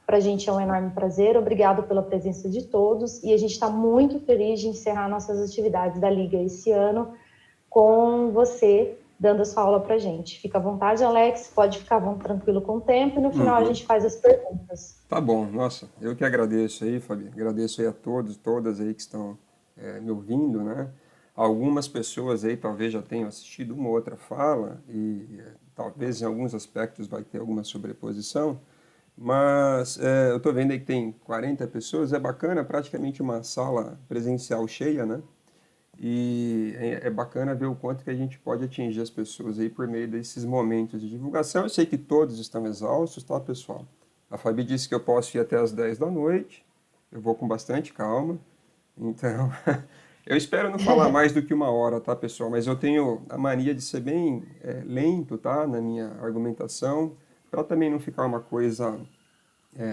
Para a gente é um enorme prazer. Obrigado pela presença de todos e a gente está muito feliz de encerrar nossas atividades da Liga esse ano com você dando a sua aula para a gente. Fica à vontade, Alex, pode ficar tranquilo com o tempo e no final a gente faz as perguntas. Tá bom, nossa, eu que agradeço aí, Fabi, agradeço aí a todos, todas aí que estão me ouvindo, né? Algumas pessoas aí talvez já tenham assistido uma ou outra fala e talvez em alguns aspectos vai ter alguma sobreposição, mas eu estou vendo aí que tem 40 pessoas, é bacana, praticamente uma sala presencial cheia, né? E é bacana ver o quanto que a gente pode atingir as pessoas aí por meio desses momentos de divulgação. Eu sei que todos estão exaustos, tá, pessoal? A Fabi disse que eu posso ir até as 10 da noite. Eu vou com bastante calma. Então, eu espero não falar mais do que uma hora, tá, pessoal? Mas eu tenho a mania de ser bem lento, tá, na minha argumentação, para também não ficar uma coisa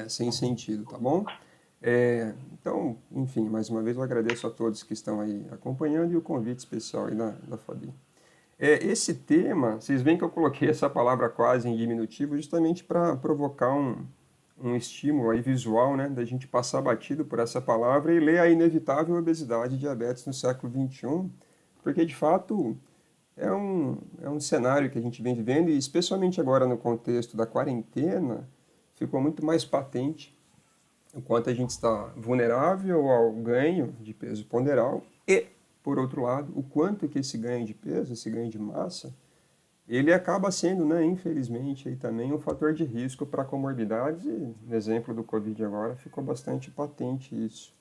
sem sentido, tá bom? Então, enfim, mais uma vez eu agradeço a todos que estão aí acompanhando e o convite especial aí da Fabi. Esse tema, vocês veem que eu coloquei essa palavra quase em diminutivo justamente para provocar um estímulo aí visual, né, da gente passar batido por essa palavra e ler a inevitável obesidade e diabetes no século XXI, porque de fato é um cenário que a gente vem vivendo e especialmente agora no contexto da quarentena, ficou muito mais patente o quanto a gente está vulnerável ao ganho de peso ponderal e, por outro lado, o quanto que esse ganho de peso, esse ganho de massa, ele acaba sendo, né, infelizmente, aí também um fator de risco para comorbidades e, no exemplo do Covid agora, ficou bastante patente isso.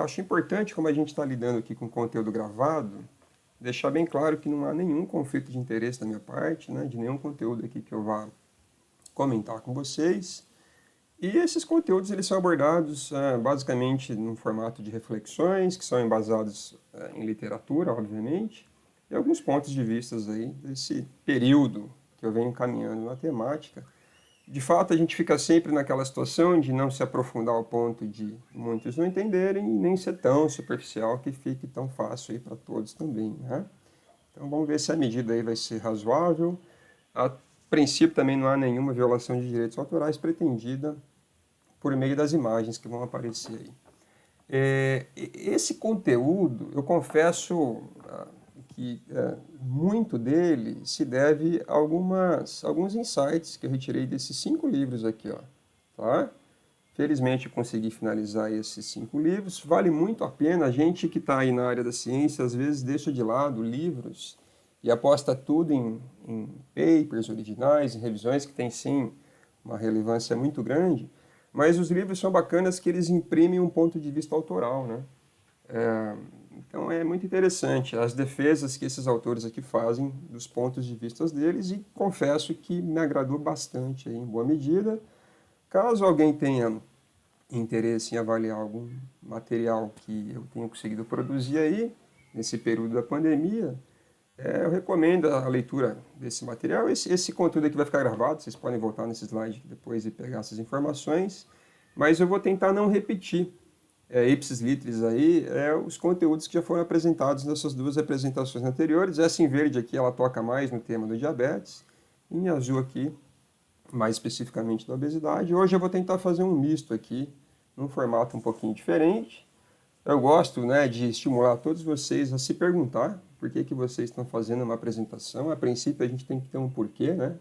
Acho importante, como a gente está lidando aqui com conteúdo gravado, deixar bem claro que não há nenhum conflito de interesse da minha parte, né, de nenhum conteúdo aqui que eu vá comentar com vocês. E esses conteúdos eles são abordados basicamente num formato de reflexões, que são embasados em literatura, obviamente, e alguns pontos de vista aí desse período que eu venho caminhando na temática. De fato, a gente fica sempre naquela situação de não se aprofundar ao ponto de muitos não entenderem e nem ser tão superficial que fique tão fácil aí para todos também, né? Então vamos ver se a medida aí vai ser razoável. A princípio também não há nenhuma violação de direitos autorais pretendida por meio das imagens que vão aparecer aí. Esse conteúdo, eu confesso que muito dele se deve a alguns insights que eu retirei desses 5 livros aqui, ó, tá? Felizmente eu consegui finalizar esses 5 livros. Vale muito a pena. A gente que está aí na área da ciência, às vezes deixa de lado livros e aposta tudo em papers originais, em revisões que têm sim uma relevância muito grande, mas os livros são bacanas que eles imprimem um ponto de vista autoral, né? Então é muito interessante as defesas que esses autores aqui fazem dos pontos de vista deles e confesso que me agradou bastante aí, em boa medida. Caso alguém tenha interesse em avaliar algum material que eu tenha conseguido produzir aí, nesse período da pandemia, eu recomendo a leitura desse material. Esse conteúdo aqui vai ficar gravado, vocês podem voltar nesse slide depois e pegar essas informações, mas eu vou tentar não repetir ipsis literis aí, os conteúdos que já foram apresentados nessas 2 apresentações anteriores. Essa em verde aqui, ela toca mais no tema do diabetes, em azul aqui, mais especificamente da obesidade. Hoje eu vou tentar fazer um misto aqui, num formato um pouquinho diferente. Eu gosto, né, de estimular todos vocês a se perguntar por que vocês estão fazendo uma apresentação. A princípio, a gente tem que ter um porquê, né,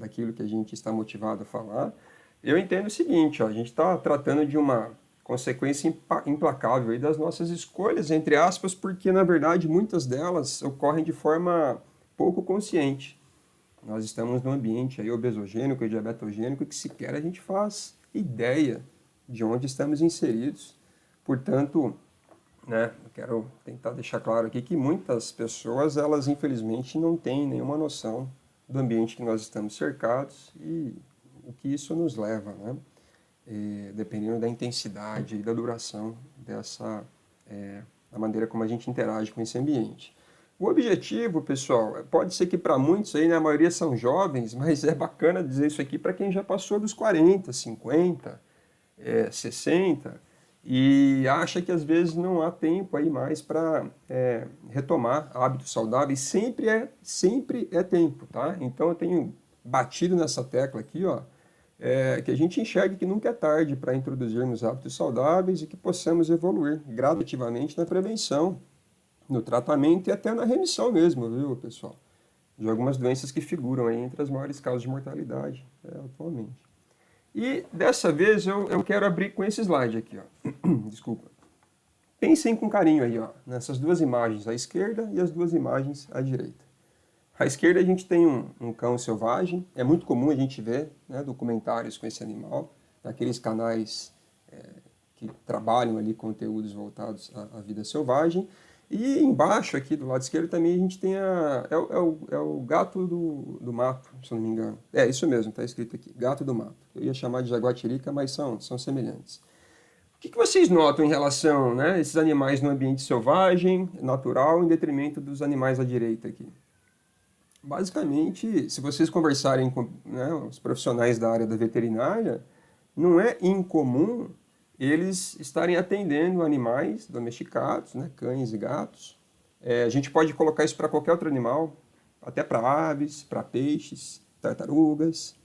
daquilo que a gente está motivado a falar. Eu entendo o seguinte, ó, a gente está tratando de uma consequência implacável aí das nossas escolhas, entre aspas, porque, na verdade, muitas delas ocorrem de forma pouco consciente. Nós estamos num ambiente aí obesogênico e diabetogênico que sequer a gente faz ideia de onde estamos inseridos. Portanto, né, eu quero tentar deixar claro aqui que muitas pessoas, elas infelizmente não têm nenhuma noção do ambiente que nós estamos cercados e o que isso nos leva, né? Dependendo da intensidade e da duração da maneira como a gente interage com esse ambiente. O objetivo, pessoal, pode ser que para muitos aí, né, a maioria são jovens, mas é bacana dizer isso aqui para quem já passou dos 40, 50, 60, e acha que às vezes não há tempo aí mais para retomar hábitos saudáveis. Sempre é tempo, tá? Então eu tenho batido nessa tecla aqui, ó, que a gente enxergue que nunca é tarde para introduzirmos hábitos saudáveis e que possamos evoluir gradativamente na prevenção, no tratamento e até na remissão mesmo, viu, pessoal? De algumas doenças que figuram aí entre as maiores causas de mortalidade atualmente. E dessa vez eu quero abrir com esse slide aqui, ó. Desculpa. Pensem com carinho aí, ó, nessas duas imagens à esquerda e as duas imagens à direita. À esquerda a gente tem um cão selvagem, é muito comum a gente ver, né, documentários com esse animal, naqueles canais que trabalham ali conteúdos voltados à vida selvagem. E embaixo aqui do lado esquerdo também a gente tem o gato do mato, se eu não me engano. É isso mesmo, está escrito aqui, gato do mato. Eu ia chamar de jaguatirica, mas são semelhantes. O que vocês notam em relação, né, a esses animais no ambiente selvagem, natural, em detrimento dos animais à direita aqui? Basicamente, se vocês conversarem com, né, os profissionais da área da veterinária, não é incomum eles estarem atendendo animais domesticados, né, cães e gatos. A gente pode colocar isso para qualquer outro animal, até para aves, para peixes, tartarugas,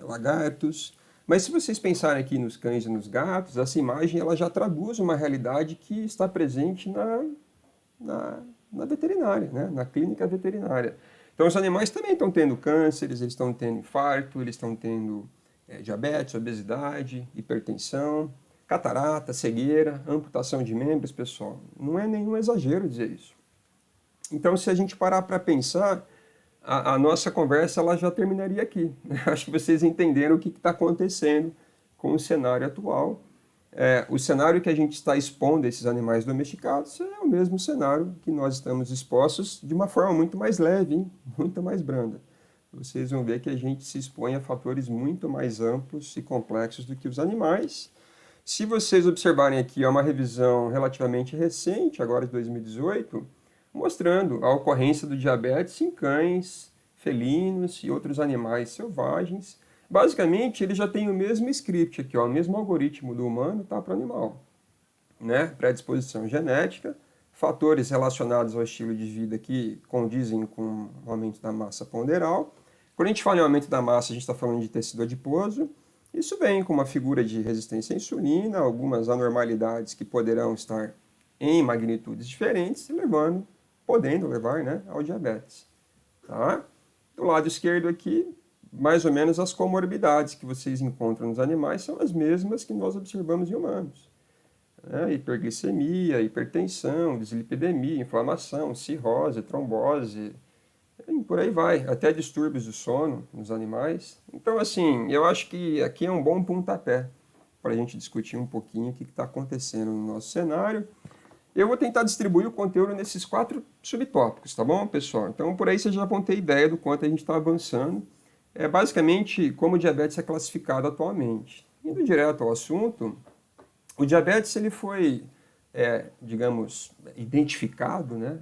lagartos. Mas se vocês pensarem aqui nos cães e nos gatos, essa imagem ela já traduz uma realidade que está presente na veterinária, né, na clínica veterinária. Então, os animais também estão tendo cânceres, eles estão tendo infarto, eles estão tendo diabetes, obesidade, hipertensão, catarata, cegueira, amputação de membros, pessoal. Não é nenhum exagero dizer isso. Então, se a gente parar para pensar, a nossa conversa ela já terminaria aqui. Acho que vocês entenderam o que está acontecendo com o cenário atual. O cenário que a gente está expondo a esses animais domesticados é o mesmo cenário que nós estamos expostos de uma forma muito mais leve, hein? Muito mais branda. Vocês vão ver que a gente se expõe a fatores muito mais amplos e complexos do que os animais. Se vocês observarem aqui, é uma revisão relativamente recente, agora de 2018, mostrando a ocorrência do diabetes em cães, felinos e outros animais selvagens. Basicamente, ele já tem o mesmo script aqui, ó, o mesmo algoritmo do humano tá para o animal, né? Predisposição genética, fatores relacionados ao estilo de vida que condizem com o aumento da massa ponderal. Quando a gente fala em aumento da massa, a gente está falando de tecido adiposo. Isso vem com uma figura de resistência à insulina, algumas anormalidades que poderão estar em magnitudes diferentes, podendo levar, né, ao diabetes. Tá? Do lado esquerdo aqui, mais ou menos as comorbidades que vocês encontram nos animais são as mesmas que nós observamos em humanos. Hiperglicemia, hipertensão, dislipidemia, inflamação, cirrose, trombose, e por aí vai, até distúrbios do sono nos animais. Então, assim, eu acho que aqui é um bom pontapé para a gente discutir um pouquinho o que está acontecendo no nosso cenário. Eu vou tentar distribuir o conteúdo nesses 4 subtópicos, tá bom, pessoal? Então, por aí vocês já vão ter ideia do quanto a gente está avançando. Basicamente como o diabetes é classificado atualmente. Indo direto ao assunto, o diabetes ele foi, digamos, identificado, né,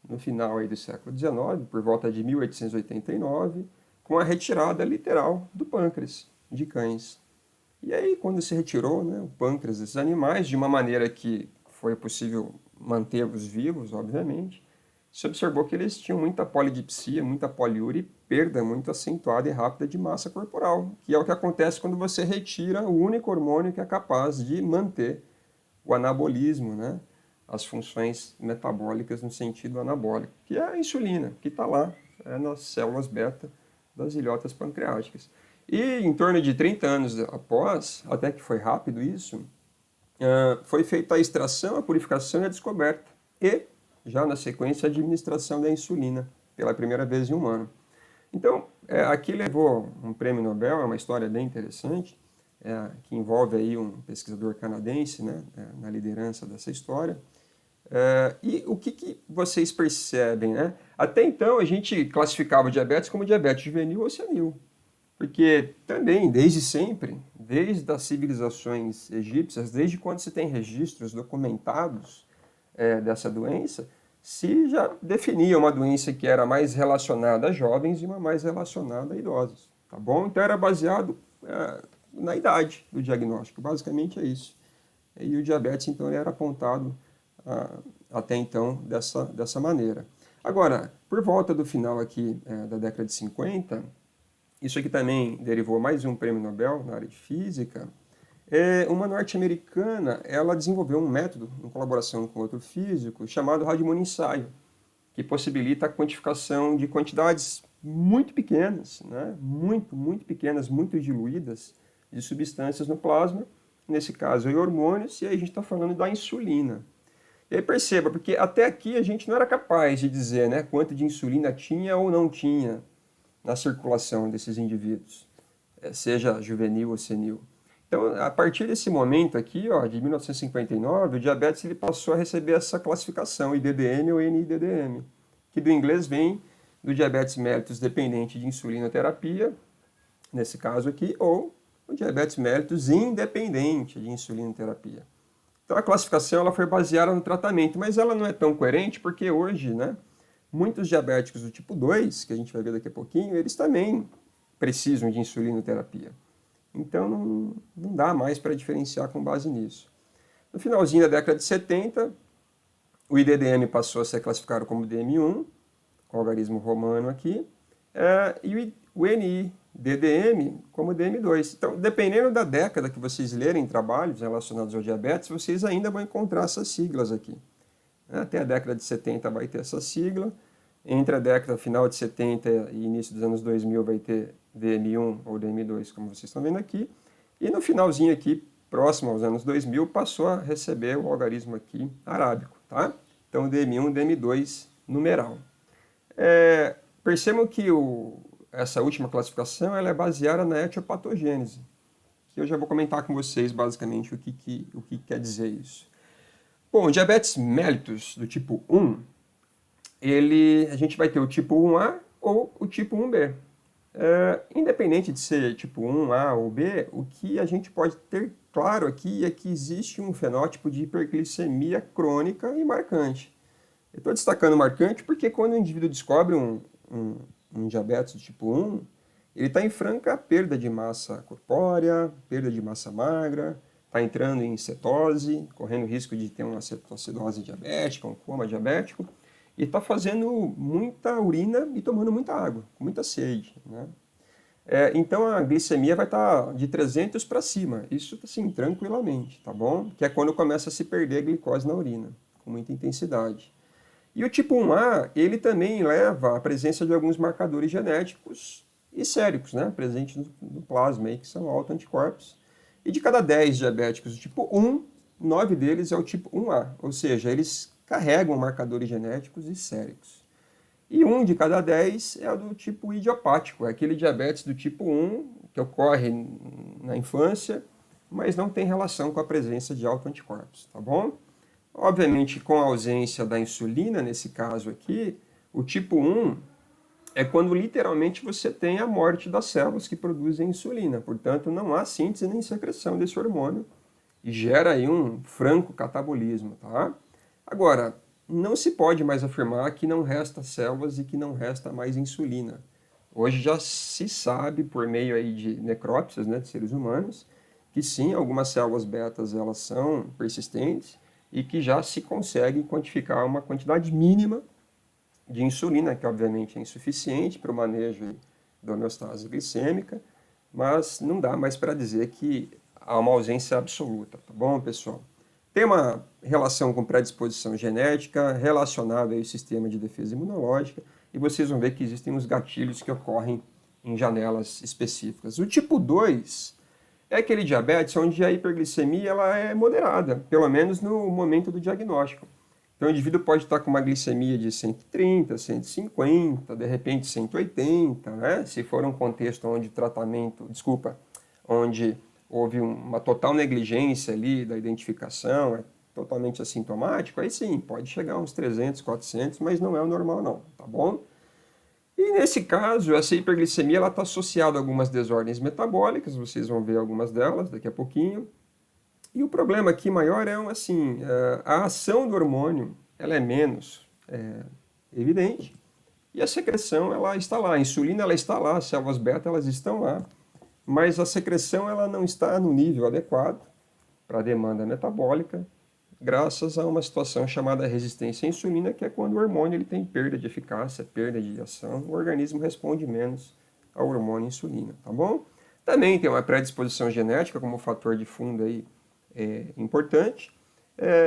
no final aí do século XIX, por volta de 1889, com a retirada literal do pâncreas de cães. E aí, quando se retirou, né, o pâncreas desses animais, de uma maneira que foi possível mantê-los vivos, obviamente, se observou que eles tinham muita polidipsia, muita poliúria e perda muito acentuada e rápida de massa corporal, que é o que acontece quando você retira o único hormônio que é capaz de manter o anabolismo, né? As funções metabólicas no sentido anabólico, que é a insulina, que está lá nas células beta das ilhotas pancreáticas. E em torno de 30 anos após, até que foi rápido isso, foi feita a extração, a purificação e a descoberta. E, já na sequência, a administração da insulina, pela primeira vez em humano. Então, aqui levou um prêmio Nobel, é uma história bem interessante, que envolve aí um pesquisador canadense, né, na liderança dessa história. E o que vocês percebem, né? Até então, a gente classificava o diabetes como diabetes juvenil ou senil. Porque também, desde sempre, desde as civilizações egípcias, desde quando se tem registros documentados dessa doença, se já definia uma doença que era mais relacionada a jovens e uma mais relacionada a idosos, tá bom? Então era baseado na idade do diagnóstico, basicamente é isso. E o diabetes, então, ele era apontado até então dessa maneira. Agora, por volta do final aqui da década de 50, isso aqui também derivou mais um prêmio Nobel na área de física. Uma norte-americana, ela desenvolveu um método, em colaboração com outro físico, chamado radiomonoensaio, que possibilita a quantificação de quantidades muito pequenas, né? Muito pequenas, muito diluídas, de substâncias no plasma, nesse caso hormônios, e aí a gente está falando da insulina. E aí perceba, porque até aqui a gente não era capaz de dizer, né, quanto de insulina tinha ou não tinha na circulação desses indivíduos, seja juvenil ou senil. Então, a partir desse momento aqui, ó, de 1959, o diabetes ele passou a receber essa classificação, IDDM ou NIDDM, que do inglês vem do diabetes mellitus dependente de insulinoterapia, nesse caso aqui, ou o diabetes mellitus independente de insulinoterapia. Então, a classificação ela foi baseada no tratamento, mas ela não é tão coerente porque hoje, né, muitos diabéticos do tipo 2, que a gente vai ver daqui a pouquinho, eles também precisam de insulinoterapia. Então, não dá mais para diferenciar com base nisso. No finalzinho da década de 70, o IDDM passou a ser classificado como DM1, com o algarismo romano aqui, e o NIDDM como DM2. Então, dependendo da década que vocês lerem trabalhos relacionados ao diabetes, vocês ainda vão encontrar essas siglas aqui. Até a década de 70 vai ter essa sigla. Entre a década final de 70 e início dos anos 2000 vai ter DM1 ou DM2, como vocês estão vendo aqui. E no finalzinho aqui, próximo aos anos 2000, passou a receber o algarismo aqui arábico, tá? Então, DM1, DM2, numeral. Percebam que essa última classificação ela é baseada na etiopatogênese, que eu já vou comentar com vocês basicamente o que quer dizer isso. Bom, o diabetes mellitus do tipo 1, a gente vai ter o tipo 1A ou o tipo 1B. Independente de ser tipo 1A ou B, o que a gente pode ter claro aqui é que existe um fenótipo de hiperglicemia crônica e marcante. Eu estou destacando marcante porque quando o indivíduo descobre um diabetes do tipo 1, ele está em franca perda de massa corpórea, perda de massa magra, está entrando em cetose, correndo risco de ter uma cetoacidose diabética, um coma diabético, e está fazendo muita urina e tomando muita água, com muita sede, né? Então a glicemia vai estar de 300 para cima, isso assim, tranquilamente, tá bom? Que é quando começa a se perder a glicose na urina, com muita intensidade. E o tipo 1A, ele também leva à presença de alguns marcadores genéticos e séricos, né? Presentes no plasma, aí, que são autoanticorpos. E de cada 10 diabéticos do tipo 1, 9 deles é o tipo 1A, ou seja, eles carregam marcadores genéticos e séricos. E 1 de cada 10 é o do tipo idiopático, é aquele diabetes do tipo 1 que ocorre na infância, mas não tem relação com a presença de autoanticorpos, tá bom? Obviamente, com a ausência da insulina, nesse caso aqui, o tipo 1 é quando literalmente você tem a morte das células que produzem insulina. Portanto, não há síntese nem secreção desse hormônio e gera aí um franco catabolismo, tá? Agora, não se pode mais afirmar que não resta células e que não resta mais insulina. Hoje já se sabe, por meio aí de necrópsias, né, de seres humanos, que sim, algumas células betas elas são persistentes e que já se consegue quantificar uma quantidade mínima de insulina, que obviamente é insuficiente para o manejo da homeostase glicêmica, mas não dá mais para dizer que há uma ausência absoluta, tá bom, pessoal? Tem uma relação com predisposição genética relacionada ao sistema de defesa imunológica, e vocês vão ver que existem os gatilhos que ocorrem em janelas específicas. O tipo 2 é aquele diabetes onde a hiperglicemia ela é moderada, pelo menos no momento do diagnóstico. Então o indivíduo pode estar com uma glicemia de 130, 150, de repente 180, né? Se for um contexto onde onde houve uma total negligência ali da identificação, é totalmente assintomático, aí sim, pode chegar a uns 300, 400, mas não é o normal não, tá bom? E nesse caso, essa hiperglicemia está associada a algumas desordens metabólicas, vocês vão ver algumas delas daqui a pouquinho. E o problema aqui maior é, assim, a ação do hormônio ela é menos evidente e a secreção ela está lá, a insulina ela está lá, as células beta elas estão lá, mas a secreção ela não está no nível adequado para a demanda metabólica, graças a uma situação chamada resistência à insulina, que é quando o hormônio ele tem perda de eficácia, perda de ação, o organismo responde menos ao hormônio insulina, tá bom? Também tem uma predisposição genética como fator de fundo aí importante,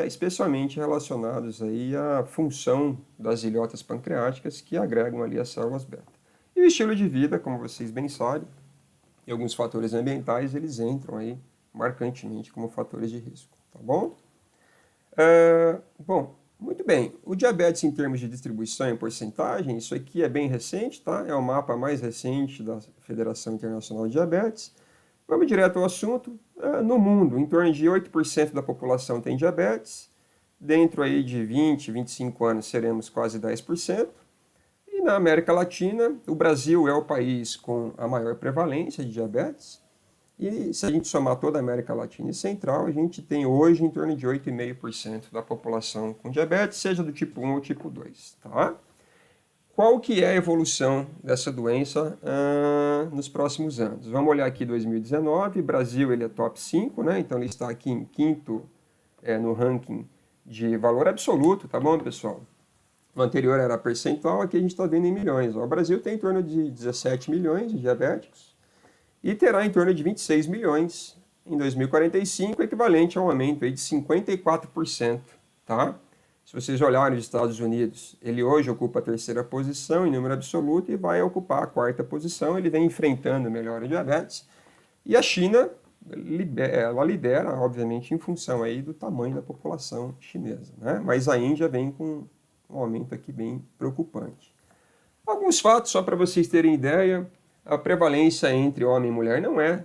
especialmente relacionados aí à função das ilhotas pancreáticas que agregam ali as células beta. E o estilo de vida, como vocês bem sabem, e alguns fatores ambientais, eles entram aí marcantemente como fatores de risco, tá bom? Bom, muito bem. O diabetes em termos de distribuição em porcentagem, isso aqui é bem recente, tá? É o mapa mais recente da Federação Internacional de Diabetes. Vamos direto ao assunto. No mundo, em torno de 8% da população tem diabetes. Dentro aí de 20, 25 anos seremos quase 10%. E na América Latina, o Brasil é o país com a maior prevalência de diabetes. E se a gente somar toda a América Latina e Central, a gente tem hoje em torno de 8,5% da população com diabetes, seja do tipo 1 ou tipo 2, tá? Qual que é a evolução dessa doença nos próximos anos? Vamos olhar aqui 2019, Brasil ele é top 5, né? Então ele está aqui em quinto no ranking de valor absoluto, tá bom, pessoal? O anterior era percentual, aqui a gente está vendo em milhões. O Brasil tem em torno de 17 milhões de diabéticos e terá em torno de 26 milhões em 2045, equivalente a um aumento aí de 54%, tá? Se vocês olharem os Estados Unidos, ele hoje ocupa a terceira posição em número absoluto e vai ocupar a quarta posição, ele vem enfrentando melhor o diabetes. E a China, ela lidera, obviamente, em função aí do tamanho da população chinesa, né? Mas a Índia vem com um aumento aqui bem preocupante. Alguns fatos, só para vocês terem ideia, a prevalência entre homem e mulher não é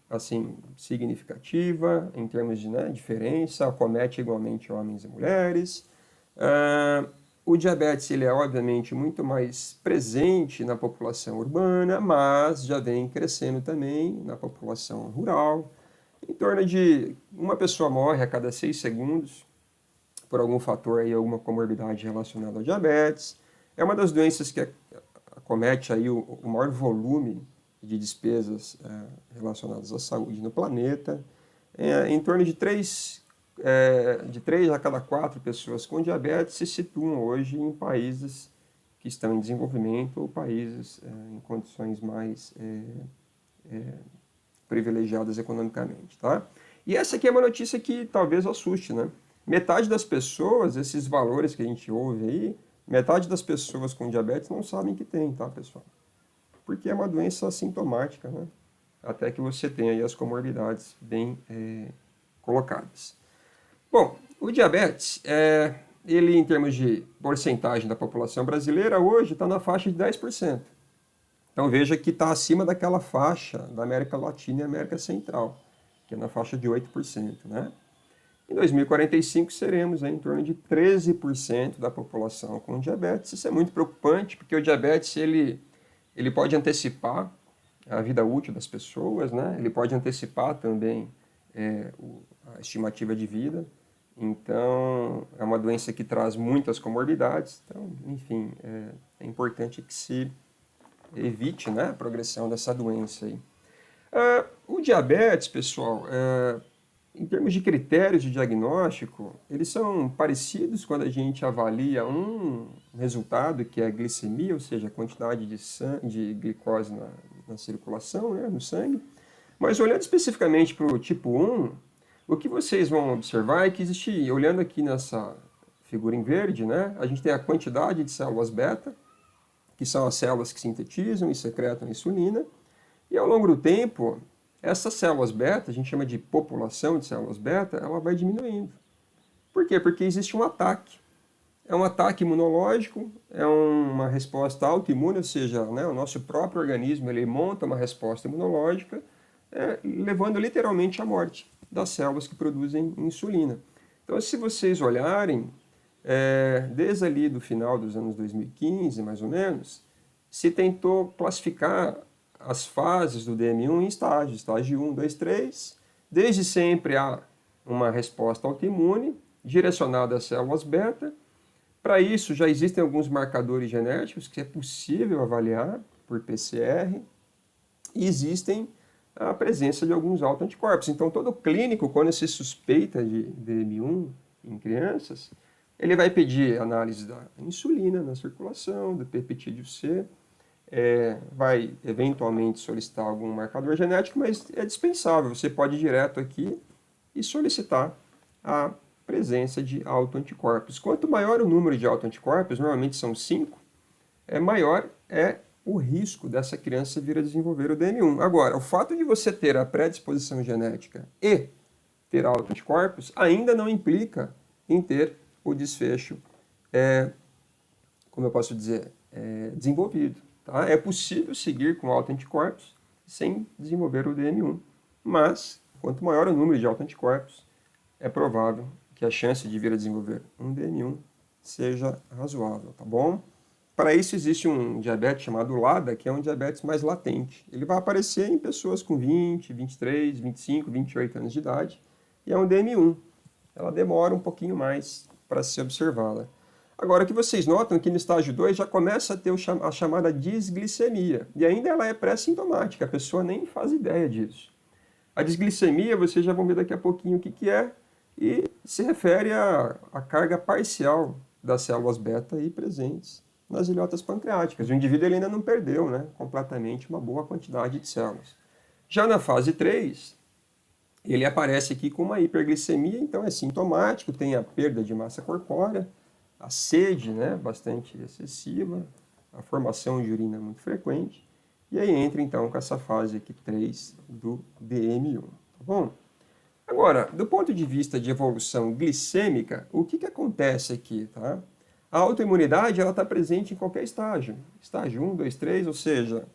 assim significativa em termos de diferença, acomete igualmente homens e mulheres. O diabetes ele é obviamente muito mais presente na população urbana, mas já vem crescendo também na população rural. Em torno de uma pessoa morre a cada 6 segundos por algum fator aí, alguma comorbidade relacionada ao diabetes. É uma das doenças que acomete aí o maior volume de despesas relacionadas à saúde no planeta. Em torno de 3 a cada 4 pessoas com diabetes se situam hoje em países que estão em desenvolvimento ou países em condições mais privilegiadas economicamente, tá? E essa aqui é uma notícia que talvez assuste, né? Metade das pessoas, esses valores que a gente ouve aí, metade das pessoas com diabetes não sabem que tem, tá, pessoal? Porque é uma doença assintomática, né? Até que você tenha aí as comorbidades bem colocadas. Bom, o diabetes, ele em termos de porcentagem da população brasileira, hoje está na faixa de 10%. Então veja que está acima daquela faixa da América Latina e América Central, que é na faixa de 8%, né? Em 2045 seremos em torno de 13% da população com diabetes. Isso é muito preocupante, porque o diabetes ele pode antecipar a vida útil das pessoas, né? Ele pode antecipar também a estimativa de vida. Então, é uma doença que traz muitas comorbidades. Então, enfim, é importante que se evite, né, a progressão dessa doença aí. O diabetes, pessoal, em termos de critérios de diagnóstico, eles são parecidos quando a gente avalia um resultado que é a glicemia, ou seja, a quantidade de glicose na circulação, né, no sangue. Mas olhando especificamente para o tipo 1, o que vocês vão observar é que existe, olhando aqui nessa figura em verde, né, a gente tem a quantidade de células beta, que são as células que sintetizam e secretam insulina, e ao longo do tempo, essas células beta, a gente chama de população de células beta, ela vai diminuindo. Por quê? Porque existe um ataque. É um ataque imunológico, é uma resposta autoimune, ou seja, né, o nosso próprio organismo ele monta uma resposta imunológica, levando literalmente à morte das células que produzem insulina. Então, se vocês olharem, desde ali do final dos anos 2015, mais ou menos, se tentou classificar as fases do DM1 em estágios, estágio 1, 2, 3. Desde sempre há uma resposta autoimune direcionada às células beta. Para isso já existem alguns marcadores genéticos que é possível avaliar por PCR e existem a presença de alguns autoanticorpos. Então todo clínico, quando se suspeita de DM1 em crianças, ele vai pedir análise da insulina na circulação, do peptídeo C, vai eventualmente solicitar algum marcador genético, mas é dispensável. Você pode ir direto aqui e solicitar a presença de autoanticorpos. Quanto maior o número de autoanticorpos, normalmente são 5, maior é o risco dessa criança vir a desenvolver o DM1. Agora, o fato de você ter a predisposição genética e ter autoanticorpos ainda não implica em ter o desfecho, como eu posso dizer, desenvolvido. Tá? É possível seguir com autoanticorpos sem desenvolver o DM1, mas quanto maior o número de autoanticorpos, é provável que a chance de vir a desenvolver um DM1 seja razoável, tá bom? Para isso existe um diabetes chamado LADA, que é um diabetes mais latente. Ele vai aparecer em pessoas com 20, 23, 25, 28 anos de idade, e é um DM1. Ela demora um pouquinho mais para se observá-la. Agora, o que vocês notam é que no estágio 2 já começa a ter a chamada disglicemia, e ainda ela é pré-sintomática, a pessoa nem faz ideia disso. A disglicemia, vocês já vão ver daqui a pouquinho o que é, e se refere à carga parcial das células beta aí presentes nas ilhotas pancreáticas. O indivíduo ele ainda não perdeu, né, completamente uma boa quantidade de células. Já na fase 3, ele aparece aqui com uma hiperglicemia, então é sintomático, tem a perda de massa corpórea, a sede, né, bastante excessiva, a formação de urina muito frequente, e aí entra então com essa fase aqui 3 do DM1, tá bom? Agora, do ponto de vista de evolução glicêmica, o que acontece aqui, tá? A autoimunidade ela está presente em qualquer estágio. Estágio 1, 2, 3, ou seja,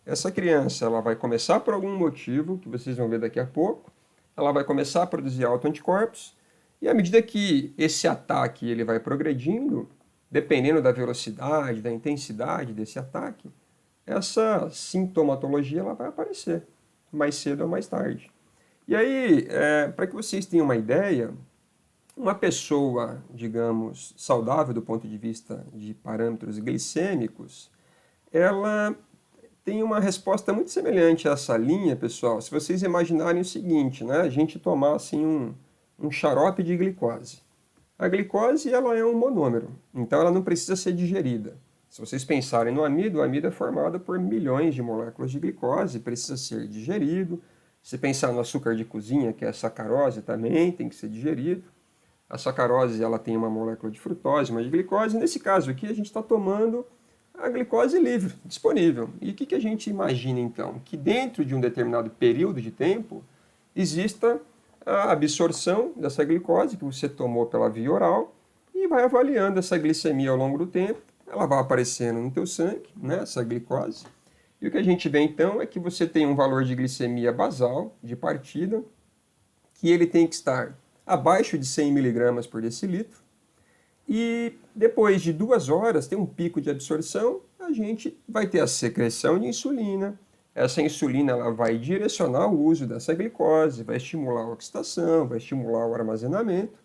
essa criança ela vai começar por algum motivo, que vocês vão ver daqui a pouco, ela vai começar a produzir autoanticorpos, e à medida que esse ataque ele vai progredindo, dependendo da velocidade, da intensidade desse ataque, essa sintomatologia ela vai aparecer, mais cedo ou mais tarde. E aí, para que vocês tenham uma ideia, uma pessoa, digamos, saudável do ponto de vista de parâmetros glicêmicos, ela tem uma resposta muito semelhante a essa linha, pessoal. Se vocês imaginarem o seguinte, né? A gente tomar assim, um xarope de glicose. A glicose ela é um monômero, então ela não precisa ser digerida. Se vocês pensarem no amido, o amido é formado por milhões de moléculas de glicose, precisa ser digerido. Se pensar no açúcar de cozinha, que é a sacarose, também tem que ser digerido. A sacarose ela tem uma molécula de frutose, uma de glicose. Nesse caso aqui, a gente está tomando a glicose livre, disponível. E o que a gente imagina, então? Que dentro de um determinado período de tempo, exista a absorção dessa glicose que você tomou pela via oral e vai avaliando essa glicemia ao longo do tempo. Ela vai aparecendo no teu sangue, né, essa glicose. E o que a gente vê, então, é que você tem um valor de glicemia basal, de partida, que ele tem que estar abaixo de 100 mg por decilitro, e depois de 2 horas, tem um pico de absorção, a gente vai ter a secreção de insulina. Essa insulina ela vai direcionar o uso dessa glicose, vai estimular a oxidação, vai estimular o armazenamento,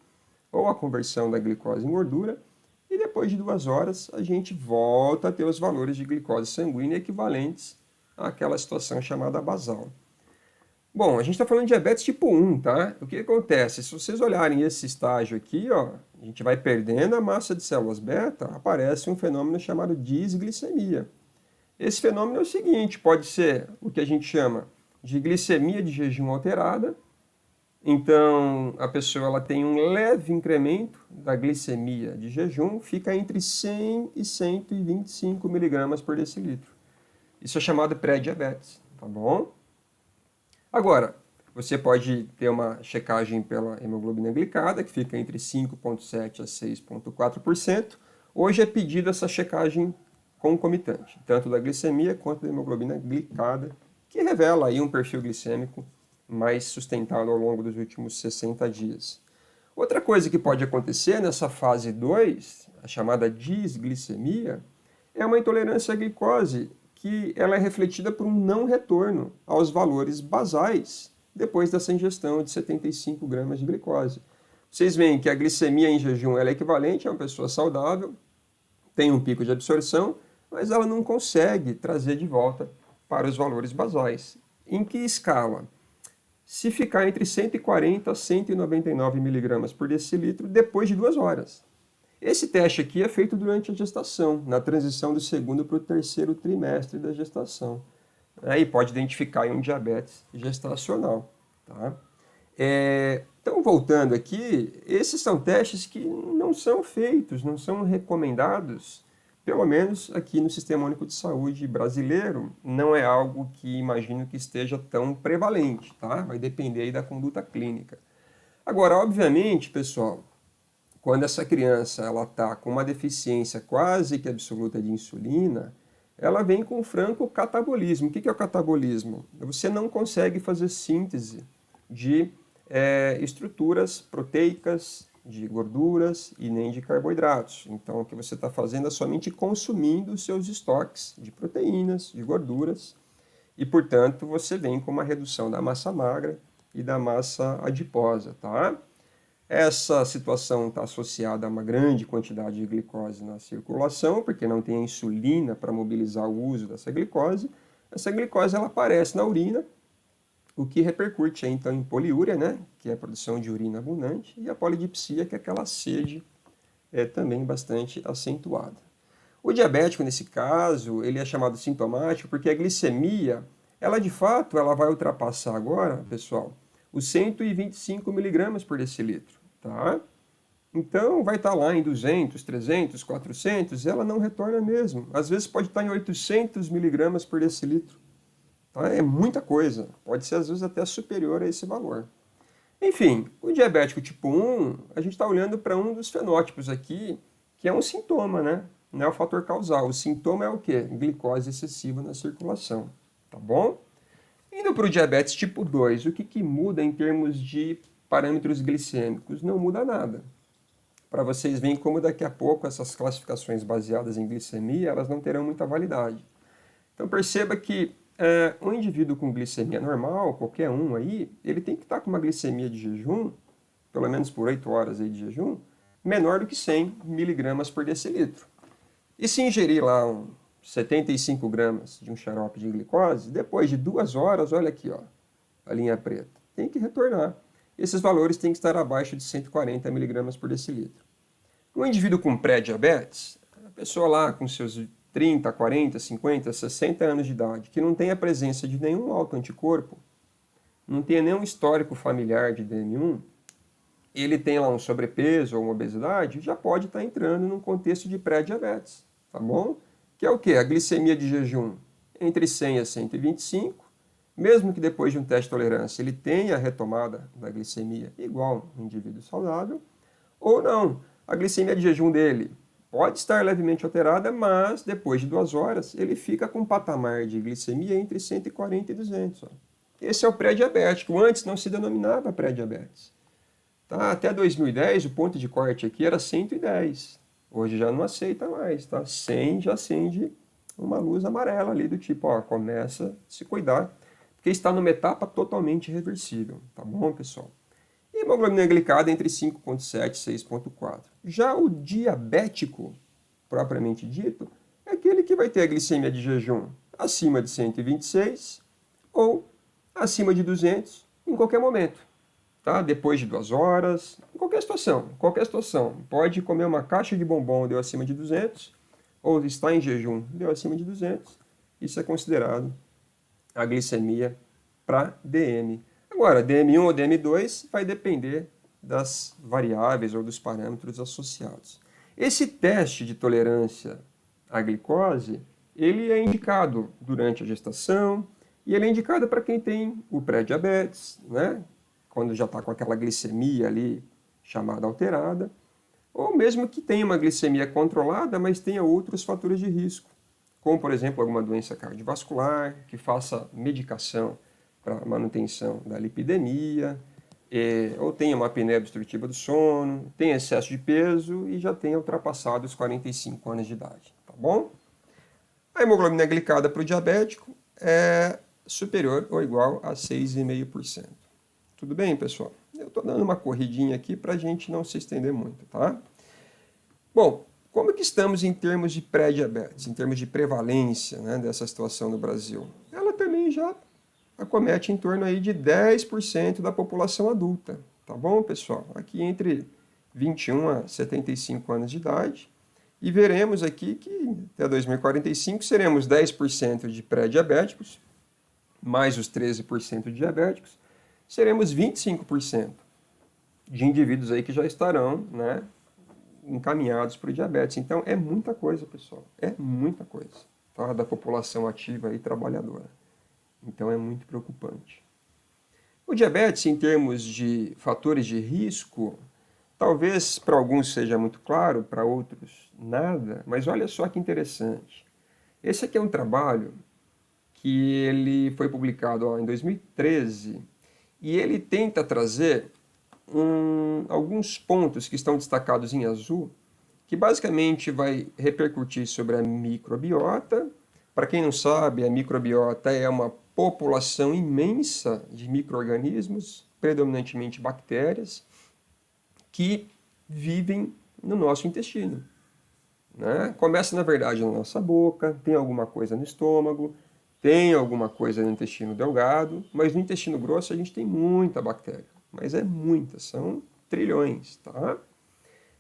ou a conversão da glicose em gordura, e depois de 2 horas, a gente volta a ter os valores de glicose sanguínea equivalentes àquela situação chamada basal. Bom, a gente está falando de diabetes tipo 1, tá? O que acontece? Se vocês olharem esse estágio aqui, ó, a gente vai perdendo a massa de células beta, aparece um fenômeno chamado disglicemia. Esse fenômeno é o seguinte, pode ser o que a gente chama de glicemia de jejum alterada. Então, a pessoa ela tem um leve incremento da glicemia de jejum, fica entre 100 e 125 mg por decilitro. Isso é chamado pré-diabetes, tá bom? Agora, você pode ter uma checagem pela hemoglobina glicada, que fica entre 5,7% a 6,4%. Hoje é pedida essa checagem concomitante, tanto da glicemia quanto da hemoglobina glicada, que revela aí um perfil glicêmico mais sustentado ao longo dos últimos 60 dias. Outra coisa que pode acontecer nessa fase 2, a chamada disglicemia, é uma intolerância à glicose, que ela é refletida por um não retorno aos valores basais depois dessa ingestão de 75 gramas de glicose. Vocês veem que a glicemia em jejum ela é equivalente a uma pessoa saudável, tem um pico de absorção, mas ela não consegue trazer de volta para os valores basais. Em que escala? Se ficar entre 140 a 199 mg por decilitro depois de 2 horas. Esse teste aqui é feito durante a gestação, na transição do segundo para o terceiro trimestre da gestação. Aí pode identificar aí um diabetes gestacional, tá? Então, voltando aqui, esses são testes que não são feitos, não são recomendados, pelo menos aqui no Sistema Único de Saúde brasileiro, não é algo que imagino que esteja tão prevalente, tá? Vai depender aí da conduta clínica. Agora, obviamente, pessoal, quando essa criança ela está com uma deficiência quase que absoluta de insulina, ela vem com franco catabolismo. O que é o catabolismo? Você não consegue fazer síntese de estruturas proteicas, de gorduras e nem de carboidratos. Então, o que você está fazendo é somente consumindo os seus estoques de proteínas, de gorduras, e, portanto, você vem com uma redução da massa magra e da massa adiposa, tá? Essa situação está associada a uma grande quantidade de glicose na circulação, porque não tem a insulina para mobilizar o uso dessa glicose. Essa glicose ela aparece na urina, o que repercute aí, então em poliúria, né, que é a produção de urina abundante, e a polidipsia, que é aquela sede também bastante acentuada. O diabético, nesse caso, ele é chamado sintomático porque a glicemia, ela de fato, ela vai ultrapassar agora, pessoal, os 125 miligramas por decilitro, tá? Então, vai estar lá em 200, 300, 400, ela não retorna mesmo. Às vezes pode estar em 800 miligramas por decilitro. Tá? É muita coisa. Pode ser, às vezes, até superior a esse valor. Enfim, o diabético tipo 1, a gente está olhando para um dos fenótipos aqui, que é um sintoma, né? Não é o fator causal. O sintoma é o quê? Glicose excessiva na circulação. Tá bom? Indo para o diabetes tipo 2, o que muda em termos de parâmetros glicêmicos? Não muda nada. Para vocês verem como daqui a pouco essas classificações baseadas em glicemia, elas não terão muita validade. Então perceba que um indivíduo com glicemia normal, qualquer um aí, ele tem que estar com uma glicemia de jejum, pelo menos por 8 horas aí de jejum, menor do que 100 miligramas por decilitro. E se ingerir lá 75 gramas de um xarope de glicose, depois de 2 horas, olha aqui, ó, a linha preta, tem que retornar. Esses valores têm que estar abaixo de 140 miligramas por decilitro. Um indivíduo com pré-diabetes, a pessoa lá com seus 30, 40, 50, 60 anos de idade, que não tem a presença de nenhum autoanticorpo, não tem nenhum histórico familiar de DM1, ele tem lá um sobrepeso ou uma obesidade, já pode estar entrando num contexto de pré-diabetes, tá bom? Que é o quê? A glicemia de jejum entre 100 a 125, mesmo que depois de um teste de tolerância ele tenha a retomada da glicemia igual um indivíduo saudável, ou não, a glicemia de jejum dele pode estar levemente alterada, mas depois de 2 horas ele fica com um patamar de glicemia entre 140 e 200. Ó. Esse é o pré-diabético, antes não se denominava pré-diabetes. Tá? Até 2010 o ponto de corte aqui era 110. Hoje já não aceita mais, tá? 100 já acende uma luz amarela ali do tipo, ó, começa a se cuidar, porque está numa etapa totalmente reversível, tá bom, pessoal? E hemoglobina glicada entre 5,7 e 6,4. Já o diabético, propriamente dito, é aquele que vai ter a glicemia de jejum acima de 126 ou acima de 200 em qualquer momento. Tá? Depois de 2 horas, em qualquer situação. Pode comer uma caixa de bombom, deu acima de 200, ou está em jejum, deu acima de 200. Isso é considerado a glicemia para DM. Agora, DM1 ou DM2 vai depender das variáveis ou dos parâmetros associados. Esse teste de tolerância à glicose, ele é indicado durante a gestação e ele é indicado para quem tem o pré-diabetes, né? Quando já está com aquela glicemia ali chamada alterada, ou mesmo que tenha uma glicemia controlada, mas tenha outros fatores de risco, como, por exemplo, alguma doença cardiovascular, que faça medicação para manutenção da lipidemia, ou tenha uma apneia obstrutiva do sono, tenha excesso de peso e já tenha ultrapassado os 45 anos de idade, tá bom? A hemoglobina glicada para o diabético é superior ou igual a 6,5%. Tudo bem, pessoal? Eu estou dando uma corridinha aqui para a gente não se estender muito, tá? Bom, como que estamos em termos de pré-diabetes, em termos de prevalência, né, dessa situação no Brasil? Ela também já acomete em torno aí de 10% da população adulta, tá bom, pessoal? Aqui entre 21 a 75 anos de idade, e veremos aqui que até 2045 seremos 10% de pré-diabéticos, mais os 13% de diabéticos, seremos 25% de indivíduos aí que já estarão, né, encaminhados para o diabetes. Então é muita coisa, pessoal, é muita coisa, tá, da população ativa e trabalhadora. Então é muito preocupante. O diabetes, em termos de fatores de risco, talvez para alguns seja muito claro, para outros nada, mas olha só que interessante. Esse aqui é um trabalho que ele foi publicado em 2013 e ele tenta trazer alguns pontos que estão destacados em azul, que basicamente vai repercutir sobre a microbiota. Para quem não sabe, a microbiota é uma população imensa de micro-organismos, predominantemente bactérias, que vivem no nosso intestino, né? Começa, na verdade, na nossa boca, tem alguma coisa no estômago, tem alguma coisa no intestino delgado, mas no intestino grosso a gente tem muita bactéria, mas é muita, são trilhões, tá?